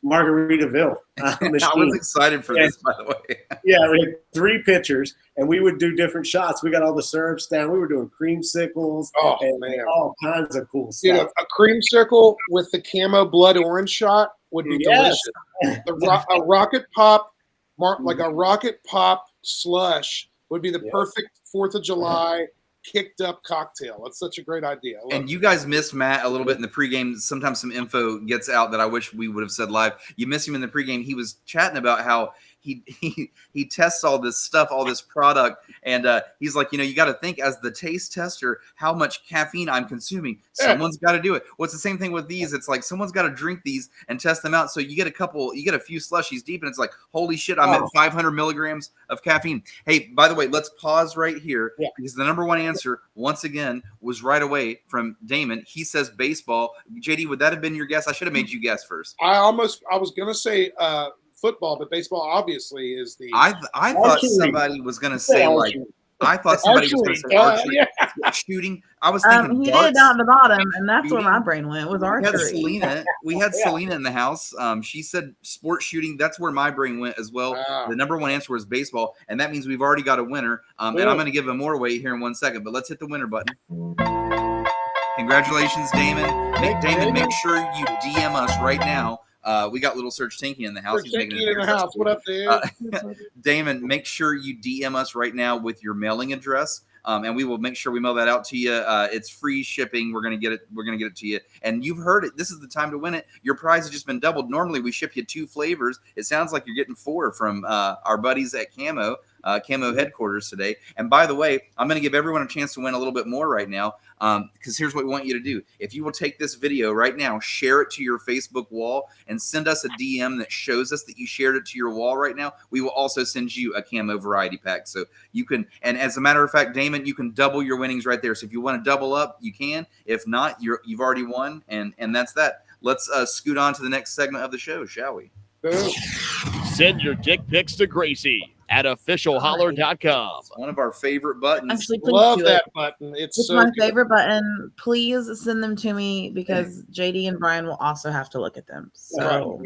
[SPEAKER 6] Margaritaville machine.
[SPEAKER 2] I was excited for this, by the way.
[SPEAKER 6] Yeah, we had 3 pitchers, and we would do different shots. We got all the syrups down. We were doing creamsicles and all kinds of cool stuff.
[SPEAKER 5] You know, a creamsicle with the camo blood orange shot would be delicious. A rocket pop, like a rocket pop slush would be the perfect 4th of July kicked up cocktail. That's such a great idea.
[SPEAKER 2] And you guys missed Matt a little bit in the pregame. Sometimes some info gets out that I wish we would have said live. You missed him in the pregame. He was chatting about how he tests all this stuff, all this product, and he's like, you got to think as the taste tester how much caffeine I'm consuming. Someone's got to do it. Well, it's the same thing with these. It's like someone's got to drink these and test them out. So you get a few slushies deep, and it's like, holy shit, I'm at 500 milligrams of caffeine. Hey, by the way, let's pause right here because the number one answer once again was right away from Damon. He says baseball. JD, would that have been your guess? I should have made you guess first.
[SPEAKER 5] I was gonna say football, but baseball obviously is the.
[SPEAKER 2] I thought somebody was going to say shooting. I was thinking
[SPEAKER 3] he
[SPEAKER 2] darts.
[SPEAKER 3] did down at the bottom, and that's where my brain went. Was archery.
[SPEAKER 2] We had Selena in the house. She said sports shooting. That's where my brain went as well. The number one answer was baseball, and that means we've already got a winner. And I'm going to give him more weight here in 1 second. But let's hit the winner button. Congratulations, Damon. Damon, make sure you DM us right now. We got little Serge Tinky in the house.
[SPEAKER 5] He's making in the house. What up, dude?
[SPEAKER 2] Damon, make sure you DM us right now with your mailing address, and we will make sure we mail that out to you. It's free shipping. We're gonna get it. We're gonna get it to you. And you've heard it. This is the time to win it. Your prize has just been doubled. Normally we ship you 2 flavors. It sounds like you're getting 4 from our buddies at CAMO headquarters today. And by the way, I'm going to give everyone a chance to win a little bit more right now because here's what we want you to do. If you will take this video right now, share it to your Facebook wall, and send us a DM that shows us that you shared it to your wall right now, we will also send you a camo variety pack. So you can, and as a matter of fact, Damon, you can double your winnings right there. So if you want to double up, you can. If not, you've already won, and that's that. Let's scoot on to the next segment of the show, shall we?
[SPEAKER 1] Send your dick pics to Gracie at officialholler.com.
[SPEAKER 2] It's one of our favorite buttons.
[SPEAKER 3] Actually,
[SPEAKER 5] love that button. It's so
[SPEAKER 3] my
[SPEAKER 5] good.
[SPEAKER 3] favorite button. Please send them to me because JD and Brian will also have to look at them. So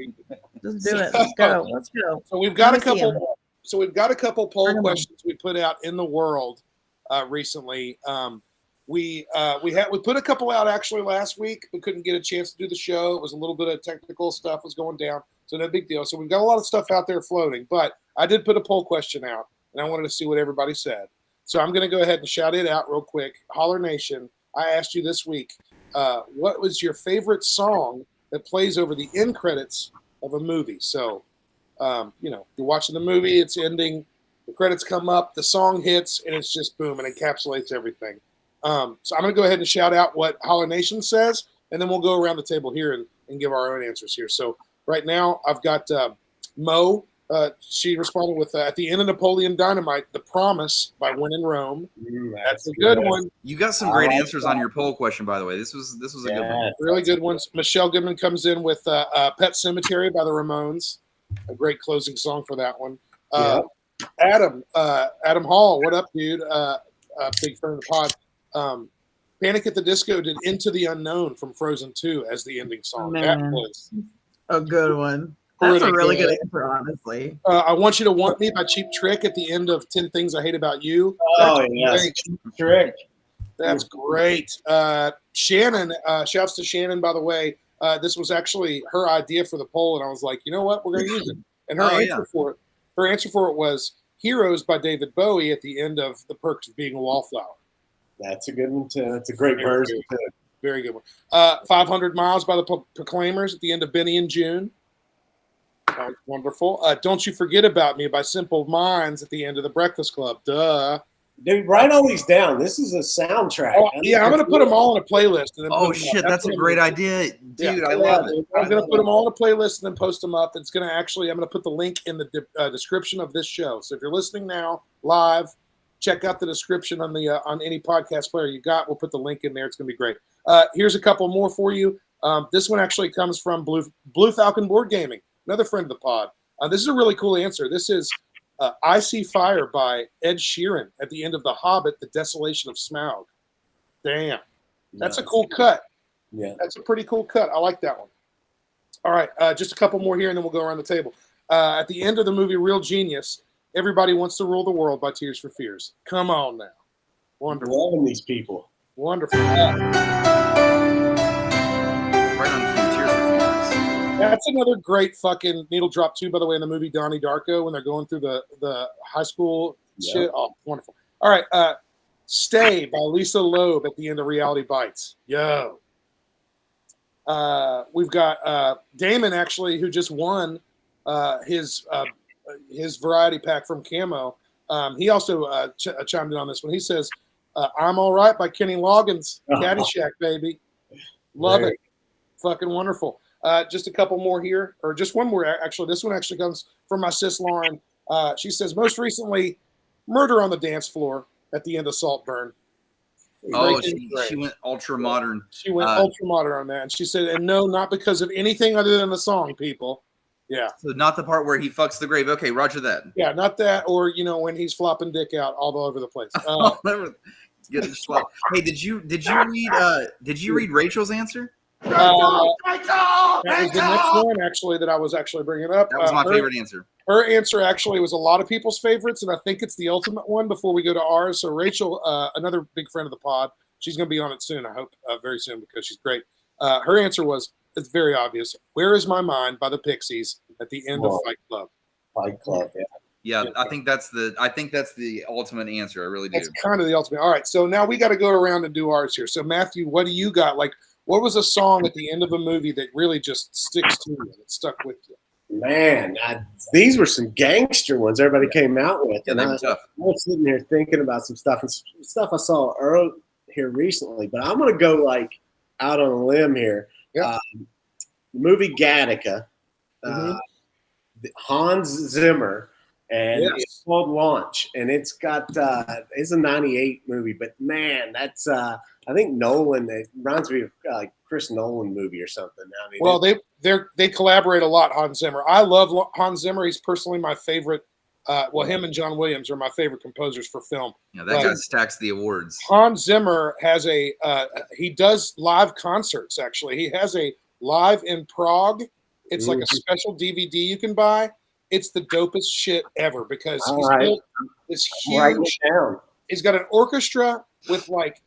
[SPEAKER 3] just do it. Let's go. Let's go.
[SPEAKER 5] So we've got a couple. So we've got a couple poll questions we put out in the world recently. We put a couple out actually last week. We couldn't get a chance to do the show. It was a little bit of technical stuff was going down, so no big deal. So we've got a lot of stuff out there floating. But I did put a poll question out, and I wanted to see what everybody said. So I'm going to go ahead and shout it out real quick. Holler Nation, I asked you this week, what was your favorite song that plays over the end credits of a movie? So, you're watching the movie, it's ending, the credits come up, the song hits, and it's just boom, and encapsulates everything. So I'm going to go ahead and shout out what Holler Nation says, and then we'll go around the table here and give our own answers here. So right now I've got Mo. She responded with at the end of Napoleon Dynamite, "The Promise" by When in Rome. That's a good one.
[SPEAKER 2] You got some great answers on your poll question, by the way. This was a good one.
[SPEAKER 5] Really good ones. Michelle Goodman comes in with "Pet Cemetery" by the Ramones. A great closing song for that one. Adam Hall, what up, dude? Big friend of the pod. Panic at the Disco did "Into the Unknown" from Frozen 2 as the ending song.
[SPEAKER 3] Man.
[SPEAKER 5] That was
[SPEAKER 3] A good one. That's
[SPEAKER 5] pretty
[SPEAKER 3] a really
[SPEAKER 5] good.
[SPEAKER 3] good answer, honestly.
[SPEAKER 5] I Want You to Want Me by Cheap Trick at the end of 10 Things I Hate About You.
[SPEAKER 6] Oh, yes. Trick.
[SPEAKER 5] That's great. Shannon, shouts to Shannon, by the way. This was actually her idea for the poll, and I was like, you know what? We're going to use it. And her answer for it was "Heroes" by David Bowie at the end of "The Perks of Being a Wallflower."
[SPEAKER 6] That's a good one, too. That's a great version, too.
[SPEAKER 5] Very good one. 500 Miles by the Proclaimers at the end of Benny and June. That was wonderful. Don't You Forget About Me by Simple Minds at the end of The Breakfast Club. Duh.
[SPEAKER 6] Dude, write all these down. This is a soundtrack.
[SPEAKER 5] Oh, yeah, I'm going to put them all in a playlist. And then
[SPEAKER 2] Oh, shit. That's a great idea. Dude, I love it.
[SPEAKER 5] I'm going to put them all in a playlist and then post them up. It's going to actually, I'm going to put the link in the description of this show. So if you're listening now live, check out the description on the on any podcast player you got. We'll put the link in there. It's going to be great. Here's a couple more for you. This one actually comes from Blue Falcon Board Gaming, another friend of the pod. This is a really cool answer. This is "I See Fire" by Ed Sheeran at the end of The Hobbit, The Desolation of Smaug. Damn. That's a cool cut.
[SPEAKER 6] Yeah.
[SPEAKER 5] That's a pretty cool cut. I like that one. All right. Just a couple more here, and then we'll go around the table. At the end of the movie Real Genius, "Everybody Wants to Rule the World" by Tears for Fears. Come on now. Wonderful.
[SPEAKER 6] Loving these people.
[SPEAKER 5] Wonderful. That's another great fucking needle drop too, by the way, in the movie Donnie Darko when they're going through the high school shit. Oh, wonderful. All right. "Stay" by Lisa Loeb at the end of Reality Bites. Yo. We've got Damon, actually, who just won his variety pack from Camo. He also chimed in on this one. He says, "I'm All Right" by Kenny Loggins. Caddyshack, baby. Love it. Fucking wonderful. Just a couple more here, or just one more, actually. This one actually comes from my sis, Lauren. She says, most recently, "Murder on the Dance Floor" at the end of Saltburn.
[SPEAKER 2] Oh, she went ultra modern.
[SPEAKER 5] She went ultra modern on that. And she said, and no, not because of anything other than the song, people. Yeah.
[SPEAKER 2] So not the part where he fucks the grave. Okay, roger that.
[SPEAKER 5] Yeah, not that, or when he's flopping dick out all over the place.
[SPEAKER 2] Hey, did you read Rachel's answer?
[SPEAKER 5] That was the next one, actually, that I was actually bringing up.
[SPEAKER 2] That was my favorite answer.
[SPEAKER 5] Her answer actually was a lot of people's favorites, and I think it's the ultimate one before we go to ours. So Rachel, another big friend of the pod, she's going to be on it soon, I hope, very soon, because she's great. Her answer was, it's very obvious, "Where Is My Mind" by the Pixies at the end of Fight Club.
[SPEAKER 6] Fight Club, yeah.
[SPEAKER 2] Yeah, I think that's the ultimate answer. I really do.
[SPEAKER 5] It's kind of the ultimate. All right, so now we got to go around and do ours here. So Matthew, what do you got? Like, what was a song at the end of a movie that really just sticks to you, that stuck with you?
[SPEAKER 6] Man, these were some gangster ones everybody came out with.
[SPEAKER 2] Yeah,
[SPEAKER 6] and
[SPEAKER 2] they
[SPEAKER 6] I
[SPEAKER 2] were tough.
[SPEAKER 6] was sitting here thinking about some stuff, and stuff I saw early here recently, but I'm going to go like out on a limb here.
[SPEAKER 5] Yep.
[SPEAKER 6] The movie Gattaca, Hans Zimmer, and it's called Launch, and it's got it's a '98 movie, but man, that's I think Nolan. It reminds me of like Chris Nolan movie or something. I mean,
[SPEAKER 5] well, they collaborate a lot. Hans Zimmer. I love Hans Zimmer. He's personally my favorite. Him and John Williams are my favorite composers for film.
[SPEAKER 2] Yeah, that guy stacks the awards.
[SPEAKER 5] Hans Zimmer has he does live concerts. Actually, he has a live in Prague. It's like a special DVD you can buy. It's the dopest shit ever because he's built this huge. He's got an orchestra with like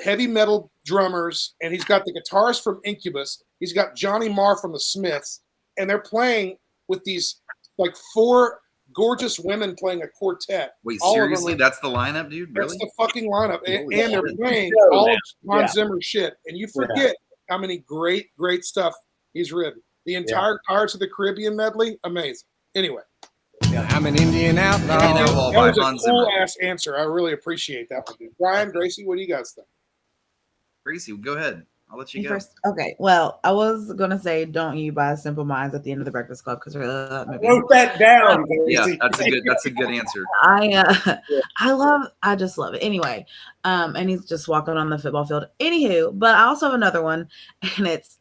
[SPEAKER 5] heavy metal drummers, and he's got the guitarist from Incubus. He's got Johnny Marr from the Smiths, and they're playing with these like 4 gorgeous women playing a quartet.
[SPEAKER 2] Wait, seriously? That's the lineup, dude? Really?
[SPEAKER 5] That's the fucking lineup. And they're playing all of Hans Zimmer shit. And you forget how many great stuff he's written. The entire Pirates of the Caribbean medley, amazing. Anyway.
[SPEAKER 8] Yeah, I'm an Indian outlaw.
[SPEAKER 5] That was a cool-ass answer. I really appreciate that one, dude. Brian, Gracie, what do you guys think?
[SPEAKER 2] Gracie, go ahead. I'll let you
[SPEAKER 3] You
[SPEAKER 2] go.
[SPEAKER 3] first. Okay. Well, I was gonna say, don't you buy Simple Minds at the end of the Breakfast Club because that movie.
[SPEAKER 6] Wrote that down.
[SPEAKER 2] Yeah,
[SPEAKER 6] Casey.
[SPEAKER 2] that's a good answer.
[SPEAKER 3] I just love it. Anyway, and he's just walking on the football field. Anywho, but I also have another one, and it's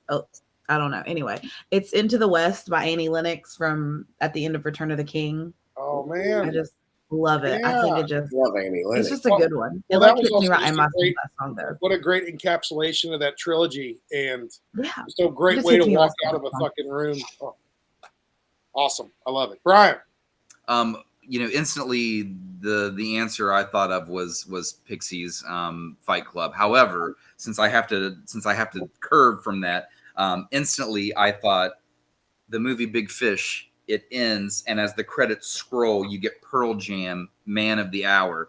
[SPEAKER 3] oh, I don't know. Anyway, it's Into the West by Annie Lennox from at the end of Return of the King.
[SPEAKER 5] Oh man,
[SPEAKER 3] I just love it. I think it just
[SPEAKER 6] Love Annie Lennox.
[SPEAKER 3] it's just a good one.
[SPEAKER 5] Well,
[SPEAKER 3] It
[SPEAKER 5] that
[SPEAKER 3] like
[SPEAKER 5] was
[SPEAKER 3] hits me
[SPEAKER 5] also
[SPEAKER 3] right
[SPEAKER 5] just
[SPEAKER 3] in
[SPEAKER 5] a
[SPEAKER 3] my
[SPEAKER 5] great-
[SPEAKER 3] that song does.
[SPEAKER 5] what a great encapsulation of that trilogy, and
[SPEAKER 3] Yeah.
[SPEAKER 5] just a great
[SPEAKER 3] Just
[SPEAKER 5] way to
[SPEAKER 3] hits me
[SPEAKER 5] walk
[SPEAKER 3] right
[SPEAKER 5] out
[SPEAKER 3] in
[SPEAKER 5] of a
[SPEAKER 3] my
[SPEAKER 5] fucking room. Oh, awesome, I love it, Brian.
[SPEAKER 2] Instantly the answer I thought of was Pixies Fight Club. However, since I have to curve from that, instantly I thought the movie Big Fish. It ends, and as the credits scroll, you get Pearl Jam, Man of the Hour,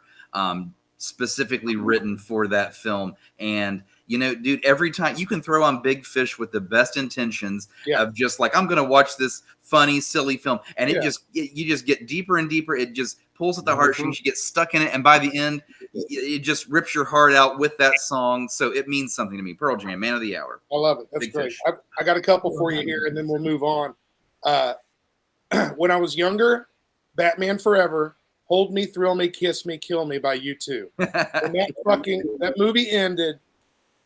[SPEAKER 2] specifically written for that film. And dude, every time you can throw on Big Fish with the best intentions of just like, I'm gonna watch this funny, silly film, and you just get deeper and deeper. It just pulls at the heartstrings. You get stuck in it, and by the end, it just rips your heart out with that song. So it means something to me. Pearl Jam, Man of the Hour.
[SPEAKER 5] I love it. That's
[SPEAKER 2] Big
[SPEAKER 5] great.
[SPEAKER 2] Fish.
[SPEAKER 5] I got a couple for you here, and then we'll move on. When I was younger, Batman Forever, Hold Me, Thrill Me, Kiss Me, Kill Me by U2. When that movie ended,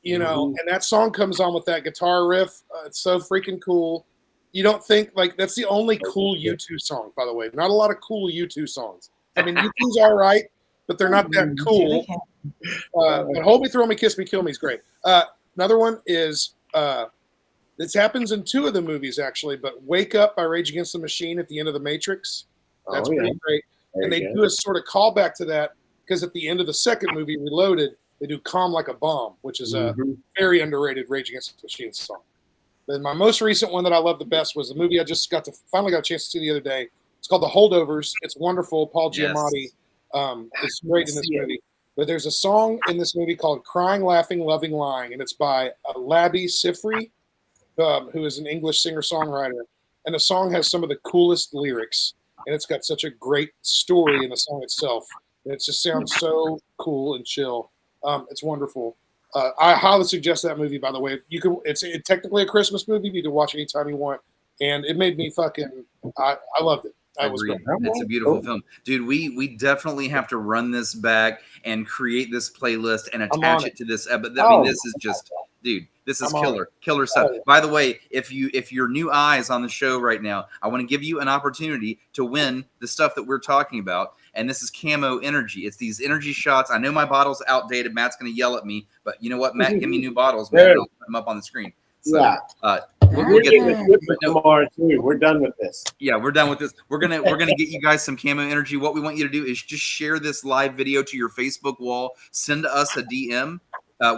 [SPEAKER 5] and that song comes on with that guitar riff. It's so freaking cool. You don't think that's the only cool U2 song, by the way. Not a lot of cool U2 songs. I mean, U2's all right, but they're not that cool. But Hold Me, Thrill Me, Kiss Me, Kill Me is great. Another one is this happens in two of the movies actually, but Wake Up by Rage Against the Machine at the end of The Matrix. That's pretty great. And they do a sort of callback to that because at the end of the second movie, Reloaded, they do Calm Like a Bomb, which is a very underrated Rage Against the Machine song. Then my most recent one that I love the best was the movie I just finally got a chance to see the other day. It's called The Holdovers. It's wonderful. Paul Giamatti is great in this movie. But there's a song in this movie called Crying, Laughing, Loving, Lying, and it's by Labi Siffre, who is an English singer-songwriter. And the song has some of the coolest lyrics, and it's got such a great story in the song itself. And it just sounds so cool and chill. It's wonderful. I highly suggest that movie, by the way. It's technically a Christmas movie. You can watch it anytime you want. And it made me I loved it.
[SPEAKER 2] Agreed. It's a beautiful film, dude. We definitely have to run this back and create this playlist and attach it to this. But this is just, dude, this is killer stuff. By the way, if you're new eyes on the show right now, I want to give you an opportunity to win the stuff that we're talking about. And this is CAMO Energy. It's these energy shots. I know my bottle's outdated. Matt's going to yell at me, but you know what, Matt? Give me new bottles, man. I'll put them up on the screen. So, we'll get
[SPEAKER 6] tomorrow too. We're done with this.
[SPEAKER 2] Yeah, we're done with this. We're gonna get you guys some CAMO Energy. What we want you to do is just share this live video to your Facebook wall. Send us a DM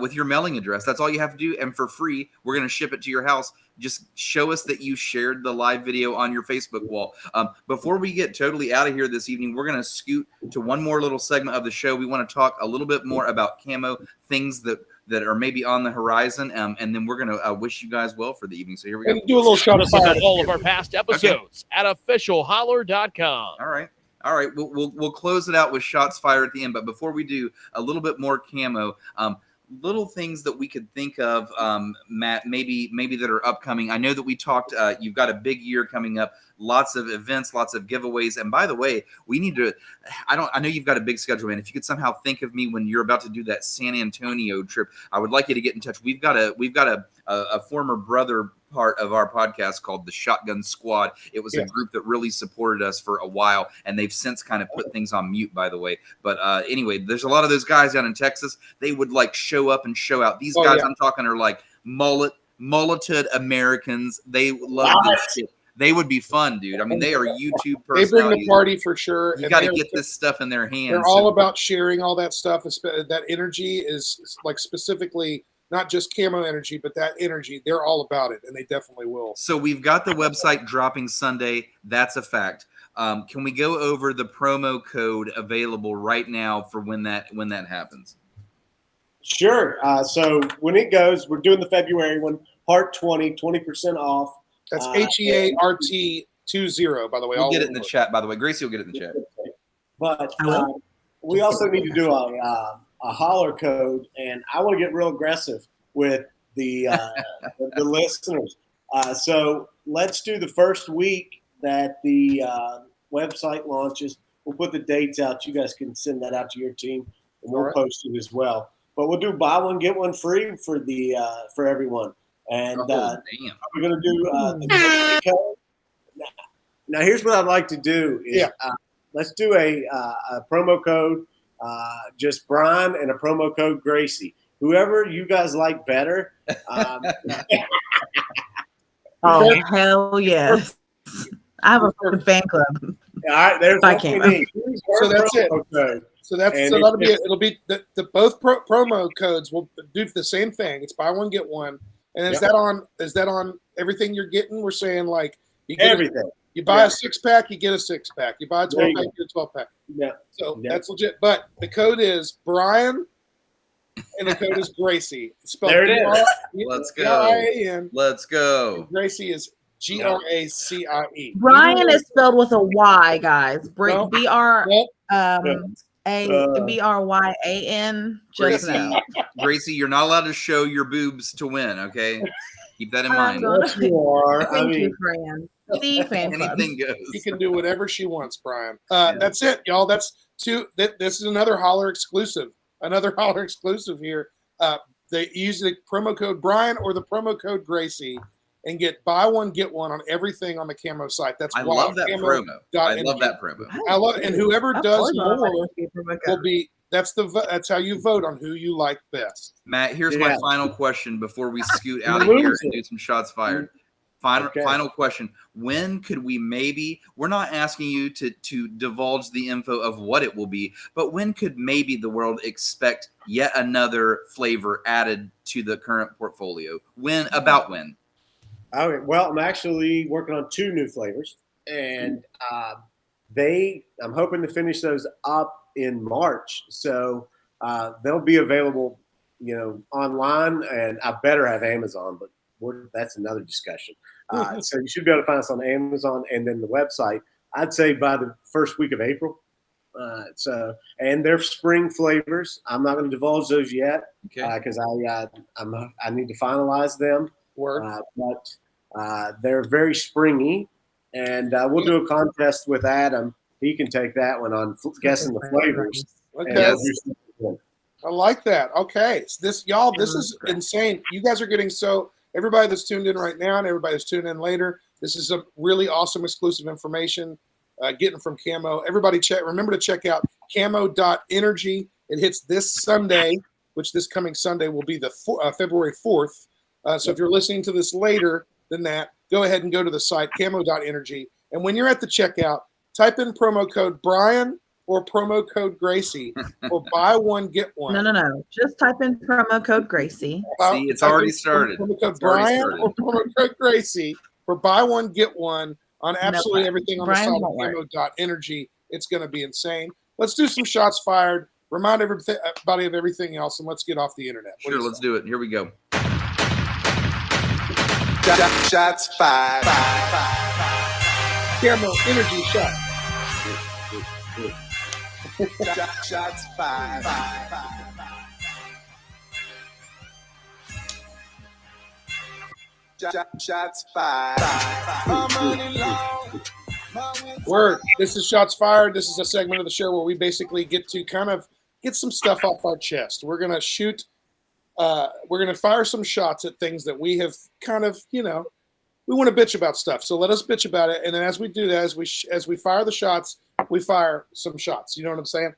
[SPEAKER 2] with your mailing address. That's all you have to do, and for free, we're gonna ship it to your house. Just show us that you shared the live video on your Facebook wall. Before we get totally out of here this evening, we're gonna scoot to one more little segment of the show. We want to talk a little bit more about CAMO, things that are maybe on the horizon, and then we're going to wish you guys well for the evening. So here we go.
[SPEAKER 5] Do a little shout out
[SPEAKER 1] to all of our past episodes at officialholler.com.
[SPEAKER 2] All right. We'll close it out with shots fired at the end. But before we do, a little bit more CAMO. Little things that we could think of, Matt, maybe that are upcoming. I know that we talked, you've got a big year coming up, lots of events, lots of giveaways. And by the way, we need to, I know you've got a big schedule, man. If you could somehow think of me when you're about to do that San Antonio trip, I would like you to get in touch. We've got a former brother part of our podcast called the Shotgun Squad. It was a group that really supported us for a while, and they've since kind of put things on mute, by the way. But anyway, there's a lot of those guys down in Texas. They would like show up and show out. These guys I'm talking are like mulleted Americans. They love this shit. They would be fun, dude. I mean, they are YouTube personalities.
[SPEAKER 5] They bring the party for sure.
[SPEAKER 2] You got to get this stuff in their hands.
[SPEAKER 5] They're all about sharing all that stuff. That energy is like specifically not just CAMO Energy, but that energy. They're all about it, and they definitely will.
[SPEAKER 2] So we've got the website dropping Sunday. That's a fact. Can we go over the promo code available right now for when that happens?
[SPEAKER 6] Sure. So when it goes, we're doing the February one, Heart 20% off.
[SPEAKER 5] That's HEART 20, by the way.
[SPEAKER 2] We'll get it in the chat, by the way. Gracie will get it in the chat.
[SPEAKER 6] But we also need to do a Holler code, and I want to get real aggressive with the listeners. So let's do the first week that the website launches. We'll put the dates out. You guys can send that out to your team, and we'll post it as well. But we'll do buy one get one free for the for everyone. And
[SPEAKER 2] damn.
[SPEAKER 6] we're going to do the code. Now, here's what I'd like to do is let's do a promo code, just Brian, and a promo code Gracie. Whoever you guys like better.
[SPEAKER 3] Oh, hell yes. I have a fan club.
[SPEAKER 6] All right, there's
[SPEAKER 3] I
[SPEAKER 6] what we
[SPEAKER 3] can't.
[SPEAKER 6] need.
[SPEAKER 5] So that's it.
[SPEAKER 6] Code.
[SPEAKER 5] So that'll be it. It'll be the both promo codes will do the same thing. It's buy one get one. And is that on everything you're getting? We're saying like you get
[SPEAKER 6] everything.
[SPEAKER 5] You buy a 6-pack, you get a 6-pack. You buy a 12-pack, you get a 12-pack.
[SPEAKER 6] Yeah.
[SPEAKER 5] So that's legit. But the code is Brian, and the code is Gracie. It's spelled
[SPEAKER 6] there it is.
[SPEAKER 2] Let's go.
[SPEAKER 5] G-R-A-N.
[SPEAKER 2] Let's go.
[SPEAKER 5] Gracie is Gracie.
[SPEAKER 3] Brian is spelled with a Y, guys.
[SPEAKER 5] No.
[SPEAKER 3] B-R-Y-A-N. Just
[SPEAKER 2] Gracie,
[SPEAKER 3] know.
[SPEAKER 2] Gracie, you're not allowed to show your boobs to win, okay? Keep that in mind.
[SPEAKER 6] Yes, you are.
[SPEAKER 3] Thank you, Fran. See, fan club.
[SPEAKER 2] Anything goes.
[SPEAKER 5] She can do whatever she wants, Brian. That's it, y'all. That's two. This is another Holler exclusive. Another Holler exclusive here. They use the promo code Brian or the promo code Gracie and get buy one get one on everything on the CAMO site. That's
[SPEAKER 2] I love that promo. I love that promo.
[SPEAKER 5] I love it. And whoever does more
[SPEAKER 3] will
[SPEAKER 5] will be. That's how you vote on who you like best.
[SPEAKER 2] Matt, here's my final question before we scoot out of here and do some shots fired. Final question. When could we we're not asking you to divulge the info of what it will be, but when could maybe the world expect yet another flavor added to the current portfolio? When?
[SPEAKER 6] Okay, well, I'm actually working on 2 new flavors, and I'm hoping to finish those up in March. So they'll be available, online, and I better have Amazon, but that's another discussion. So you should be able to find us on Amazon and then the website. I'd say by the first week of April. And they're spring flavors. I'm not going to divulge those yet because I need to finalize them. But they're very springy, and we'll do a contest with Adam. He can take that one on guessing the flavors.
[SPEAKER 5] Okay. I like that. Okay. So this is insane. You guys are getting everybody that's tuned in right now and everybody that's tuned in later, this is a really awesome exclusive information getting from CAMO. Everybody remember to check out camo.energy. It hits this Sunday, which this coming Sunday will be the February 4th. So if you're listening to this later than that, go ahead and go to the site, camo.energy. And when you're at the checkout, type in promo code Brian or promo code Gracie or buy one, get one.
[SPEAKER 3] No. Just type in promo code Gracie.
[SPEAKER 2] See, it's already started.
[SPEAKER 5] Promo code Brian or promo code Gracie for buy one, get one on absolutely everything on
[SPEAKER 3] Brian
[SPEAKER 5] the site of camo.energy. It's going to be insane. Let's do some shots fired. Remind everybody of everything else, and let's get off the internet.
[SPEAKER 2] Sure, let's do it. Here we go.
[SPEAKER 9] Shots fired.
[SPEAKER 5] CAMO energy shot.
[SPEAKER 9] Shots fired. Shots fired.
[SPEAKER 5] Word. This is Shots Fired. This is a segment of the show where we basically get to kind of get some stuff off our chest. We're going to shoot. We're going to fire some shots at things that we have kind of, we want to bitch about stuff. So let us bitch about it. And then as we do that, as we fire the shots, we fire some shots. You know what I'm saying?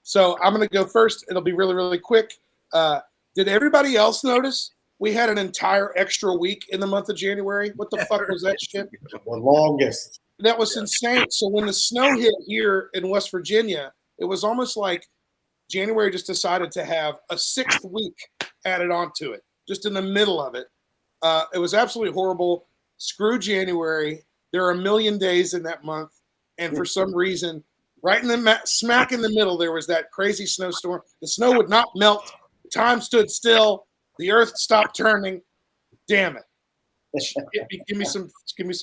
[SPEAKER 5] So I'm going to go first. It'll be really, really quick. Did everybody else notice we had an entire extra week in the month of January? What the fuck was that shit?
[SPEAKER 6] The longest.
[SPEAKER 5] That was insane. So when the snow hit here in West Virginia, it was almost like January just decided to have a 6th week added onto it, just in the middle of it. It was absolutely horrible. Screw January. There are a million days in that month. And for some reason, right in the smack in the middle, there was that crazy snowstorm. The snow would not melt. Time stood still. The earth stopped turning. Damn it. Give me some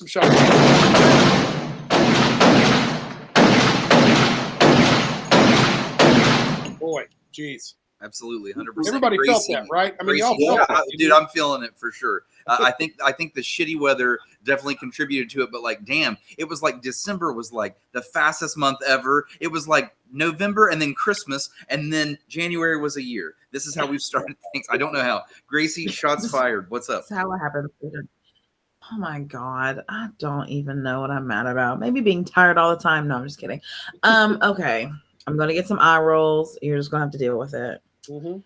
[SPEAKER 5] shots. Boy, jeez.
[SPEAKER 2] Absolutely, 100%.
[SPEAKER 5] Everybody felt that, right? I mean, y'all
[SPEAKER 2] Gracie,
[SPEAKER 5] felt
[SPEAKER 2] yeah,
[SPEAKER 5] that,
[SPEAKER 2] dude. I'm feeling it for sure. I think the shitty weather definitely contributed to it, but like, damn, it was like December was like the fastest month ever. It was like November and then Christmas, and then January was a year. This is how we've started things. I don't know how. Gracie, shots fired. What's up?
[SPEAKER 3] That's how it happens. Oh my God. I don't even know what I'm mad about. Maybe being tired all the time. No, I'm just kidding. Okay. I'm going to get some eye rolls. You're just going to have to deal with it.
[SPEAKER 5] Mm-hmm.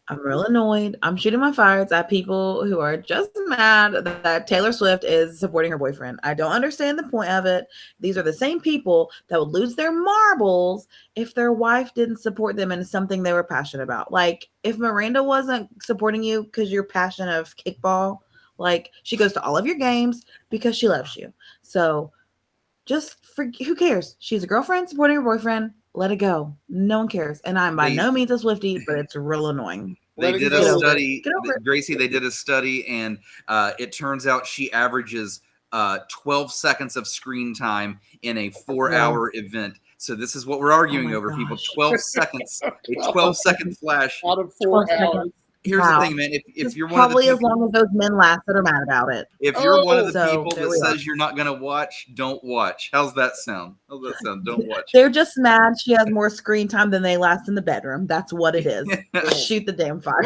[SPEAKER 3] I'm real annoyed. I'm shooting my fires at people who are just mad that Taylor Swift is supporting her boyfriend. I don't understand the point of it. These are the same people that would lose their marbles if their wife didn't support them in something they were passionate about. Like if Miranda wasn't supporting you because you're passionate of kickball, like she goes to all of your games because she loves you. So just who cares? She's a girlfriend supporting her boyfriend. Let it go. No one cares. And I'm by no means a Swiftie, but it's real annoying.
[SPEAKER 2] They did a study,
[SPEAKER 3] Get over it.
[SPEAKER 2] Gracie. They did a study, and it turns out she averages 12 seconds of screen time in a 4-hour event. So this is what we're arguing over, people. 12 seconds, a 12-second flash
[SPEAKER 5] out of 4 hours.
[SPEAKER 2] Here's the thing, man. If you're one
[SPEAKER 3] probably
[SPEAKER 2] of the people,
[SPEAKER 3] as long as those men last that are mad about it.
[SPEAKER 2] if you're one of the
[SPEAKER 3] So,
[SPEAKER 2] people
[SPEAKER 3] there
[SPEAKER 2] that
[SPEAKER 3] we
[SPEAKER 2] says you're not gonna watch, don't watch. How's that sound? Don't watch.
[SPEAKER 3] They're just mad she has more screen time than they last in the bedroom. That's what it is. Shoot the damn fire.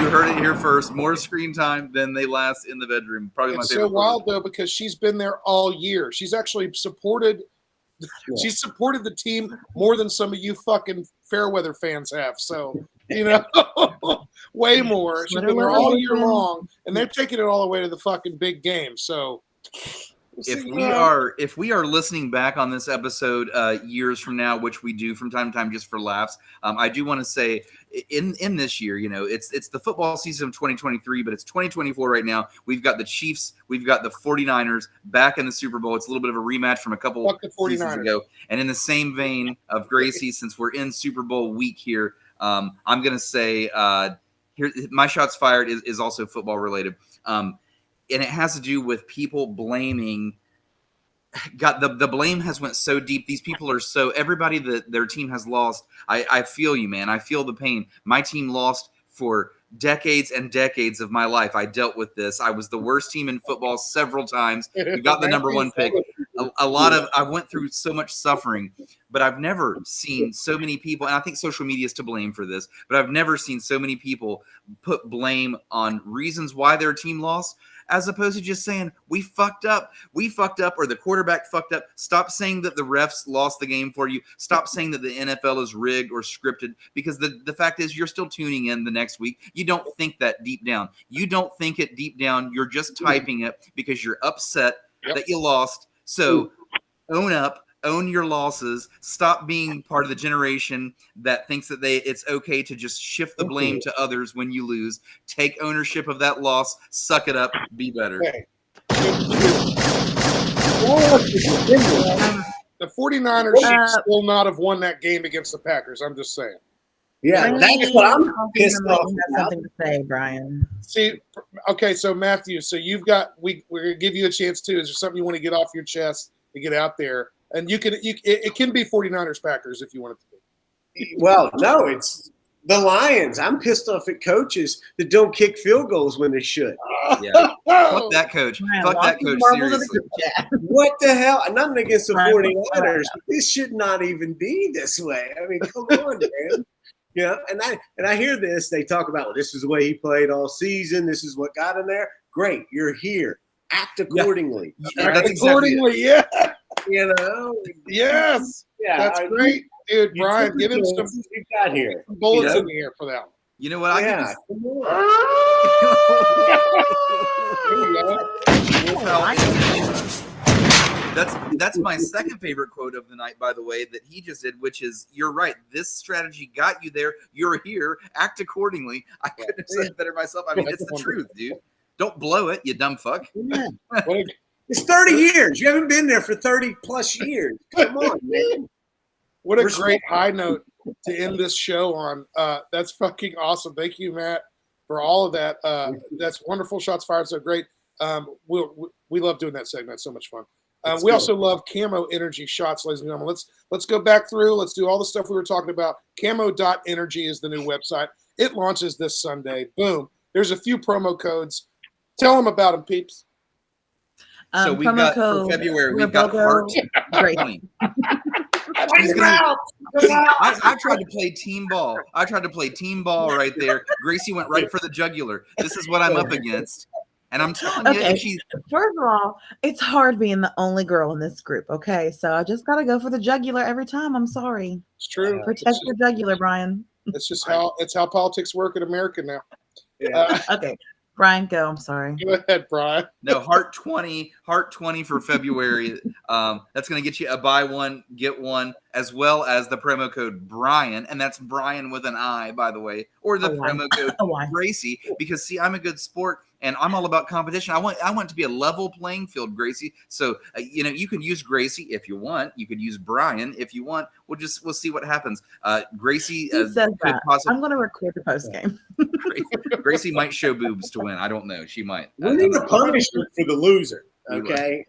[SPEAKER 2] You heard it here first. More screen time than they last in the bedroom. Probably
[SPEAKER 5] It's
[SPEAKER 2] my favorite.
[SPEAKER 5] so wild though because she's been there all year. She's actually supported. She's supported the team more than some of you fucking Fairweather fans have. So you know, way more. She's been there all year long, and they're taking it all the way to the fucking big game. So.
[SPEAKER 2] If we are listening back on this episode years from now, which we do from time to time just for laughs, I do want to say in this year, you know, it's the football season of 2023, but it's 2024 right now. We've got the Chiefs, we've got the 49ers back in the Super Bowl. It's a little bit of a rematch from a couple seasons ago. And in the same vein of Gracie, since we're in Super Bowl week here, I'm going to say here my shots fired is also football related. And it has to do with people blaming. God, the blame has went so deep. These people are so, everybody that their team has lost. I feel you, man. I feel the pain. My team lost for decades and decades of my life. I dealt with this. I was the worst team in football several times. We got the number one pick. I went through so much suffering, but I've never seen so many people, and I think social media is to blame for this, but I've never seen so many people put blame on reasons why their team lost, as opposed to just saying, we fucked up, or the quarterback fucked up. Stop saying that the refs lost the game for you. Stop saying that the NFL is rigged or scripted, because the fact is you're still tuning in the next week. You don't think that deep down. You don't think it deep down. You're just typing it because you're upset that you lost. So own up. Own your losses. Stop being part of the generation that thinks that it's okay to just shift the blame to others when you lose. Take ownership of that loss. Suck it up. Be better.
[SPEAKER 5] The 49ers should still not have won that game against the Packers. I'm just saying.
[SPEAKER 7] Yeah, that's what I'm pissed off about.
[SPEAKER 3] Something to say, Brian.
[SPEAKER 5] See, okay, so Matthew, so you've got we're gonna give you a chance too. Is there something you want to get off your chest to get out there? And it can be 49ers Packers if you want it to be.
[SPEAKER 6] Well, no, it's the Lions. I'm pissed off at coaches that don't kick field goals when they should.
[SPEAKER 2] Yeah. Fuck that coach. Fuck that coach, seriously.
[SPEAKER 6] What the hell? Nothing against the 49ers. This should not even be this way. I mean, come on, man. You know, and I hear this. They talk about, well, this is the way he played all season. This is what got him there. Great, you're here. Act accordingly.
[SPEAKER 5] Yeah. Act accordingly, yeah.
[SPEAKER 6] You know?
[SPEAKER 5] Yes. Yeah. That's great. Dude, Brian, give him some
[SPEAKER 6] you got here.
[SPEAKER 5] Bullets in the air for that one.
[SPEAKER 2] You know what? That's my second favorite quote of the night, by the way, that he just did, which is, you're right. This strategy got you there. You're here. Act accordingly. I couldn't have said it better myself. I mean, it's the truth, dude. Don't blow it, you dumb fuck.
[SPEAKER 6] Yeah. It's 30 years. You haven't been there for 30 plus years. Come on, man.
[SPEAKER 5] What a great high note to end this show on. That's fucking awesome. Thank you, Matt, for all of that. That's wonderful. Shots fired. So great. We love doing that segment. It's so much fun. We also love Camo Energy shots, ladies and gentlemen. Let's go back through. Let's do all the stuff we were talking about. Camo.energy is the new website. It launches this Sunday. Boom. There's a few promo codes. Tell them about them, peeps.
[SPEAKER 2] So we've got for February, we've got Heart 20. I tried to play team ball. Right there. Gracie went right for the jugular. This is what I'm up against. And I'm telling you,
[SPEAKER 3] first of all, it's hard being the only girl in this group. Okay, so I just gotta go for the jugular every time. I'm sorry.
[SPEAKER 5] It's true.
[SPEAKER 3] Protect your jugular, Brian.
[SPEAKER 5] It's just how politics work in America now.
[SPEAKER 6] Yeah.
[SPEAKER 3] Okay, Brian, go. I'm sorry.
[SPEAKER 5] Go ahead, Brian.
[SPEAKER 2] No, Heart 20 for February. That's going to get you a buy one, get one, as well as the promo code Brian. And that's Brian with an I, by the way, or the promo code Gracie, because see, I'm a good sport and I'm all about competition. I want it to be a level playing field, Gracie. So, you can use Gracie if you want. You could use Brian if you want. We'll see what happens. Gracie
[SPEAKER 3] says that. I'm going to record the post game.
[SPEAKER 2] Gracie might show boobs to win. I don't know. She might.
[SPEAKER 6] We need a punishment for the loser. Okay.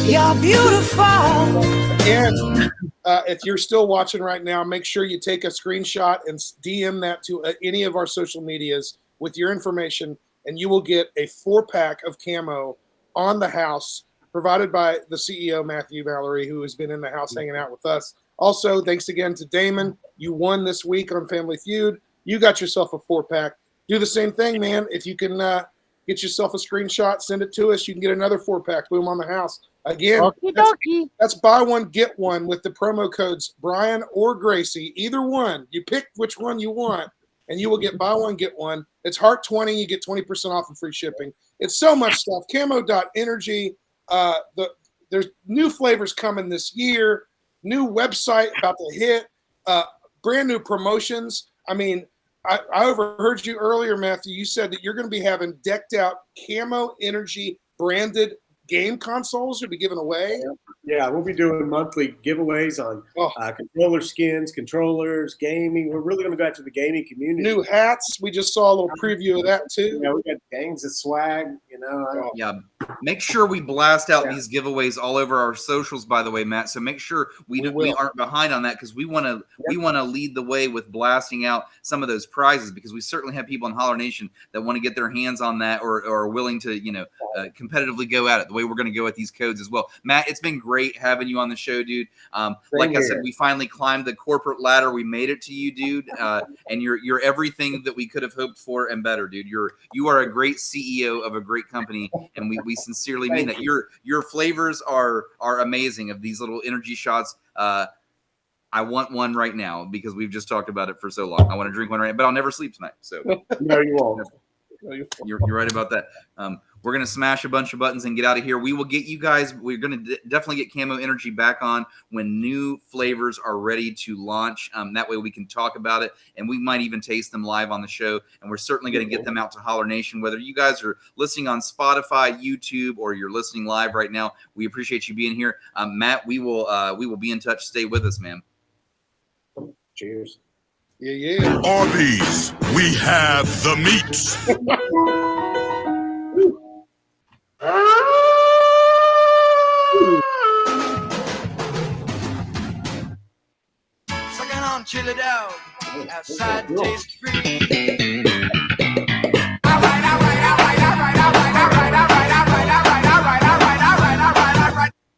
[SPEAKER 10] You're beautiful.
[SPEAKER 5] And if you're still watching right now, make sure you take a screenshot and DM that to any of our social medias with your information, and you will get a 4-pack of camo on the house, provided by the CEO, Matthew Mallory, who has been in the house hanging out with us. Also, thanks again to Damon. You won this week on Family Feud. You got yourself a 4-pack. Do the same thing, man. If you can get yourself a screenshot, send it to us. You can get another 4-pack. Boom, on the house. Again, that's buy one, get one with the promo codes Brian or Gracie. Either one. You pick which one you want, and you will get buy one, get one. It's Heart 20. You get 20% off and free shipping. It's so much stuff. Camo.energy. There's new flavors coming this year. New website about to hit. Brand new promotions. I mean, I overheard you earlier, Matthew. You said that you're going to be having decked out Camo Energy branded game consoles you'll be giving away.
[SPEAKER 6] Yeah, we'll be doing monthly giveaways on controller skins, controllers, gaming. We're really going to go after the gaming community.
[SPEAKER 5] New hats. We just saw a little preview of that too.
[SPEAKER 6] Yeah, we got gangs of swag.
[SPEAKER 2] Yeah. Make sure we blast out these giveaways all over our socials, by the way, Matt. So make sure we aren't behind on that, because we want to lead the way with blasting out some of those prizes, because we certainly have people in Holler Nation that want to get their hands on that or are willing to competitively go at it the way we're going to go at these codes as well. Matt, it's been great having you on the show, dude. Like I said, we finally climbed the corporate ladder. We made it to you, dude. And you're everything that we could have hoped for and better, dude. You are a great CEO of a great company, and we sincerely mean that. Your flavors are amazing of these little energy shots. I want one right now because we've just talked about it for so long. I want to drink one right now, but I'll never sleep tonight. So
[SPEAKER 6] no, you won't.
[SPEAKER 2] You're right about that. We're going to smash a bunch of buttons and get out of here. We will get you guys. We're going to definitely get Camo Energy back on when new flavors are ready to launch. That way we can talk about it, and we might even taste them live on the show. And we're certainly going to get them out to Holler Nation, whether you guys are listening on Spotify, YouTube, or you're listening live right now. We appreciate you being here. Matt, we will be in touch. Stay with us, man.
[SPEAKER 6] Cheers.
[SPEAKER 5] Yeah.
[SPEAKER 11] Arby's, we have the meats.
[SPEAKER 10] Sucking on chili dog, outside taste free.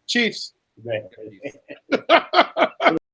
[SPEAKER 5] Chiefs.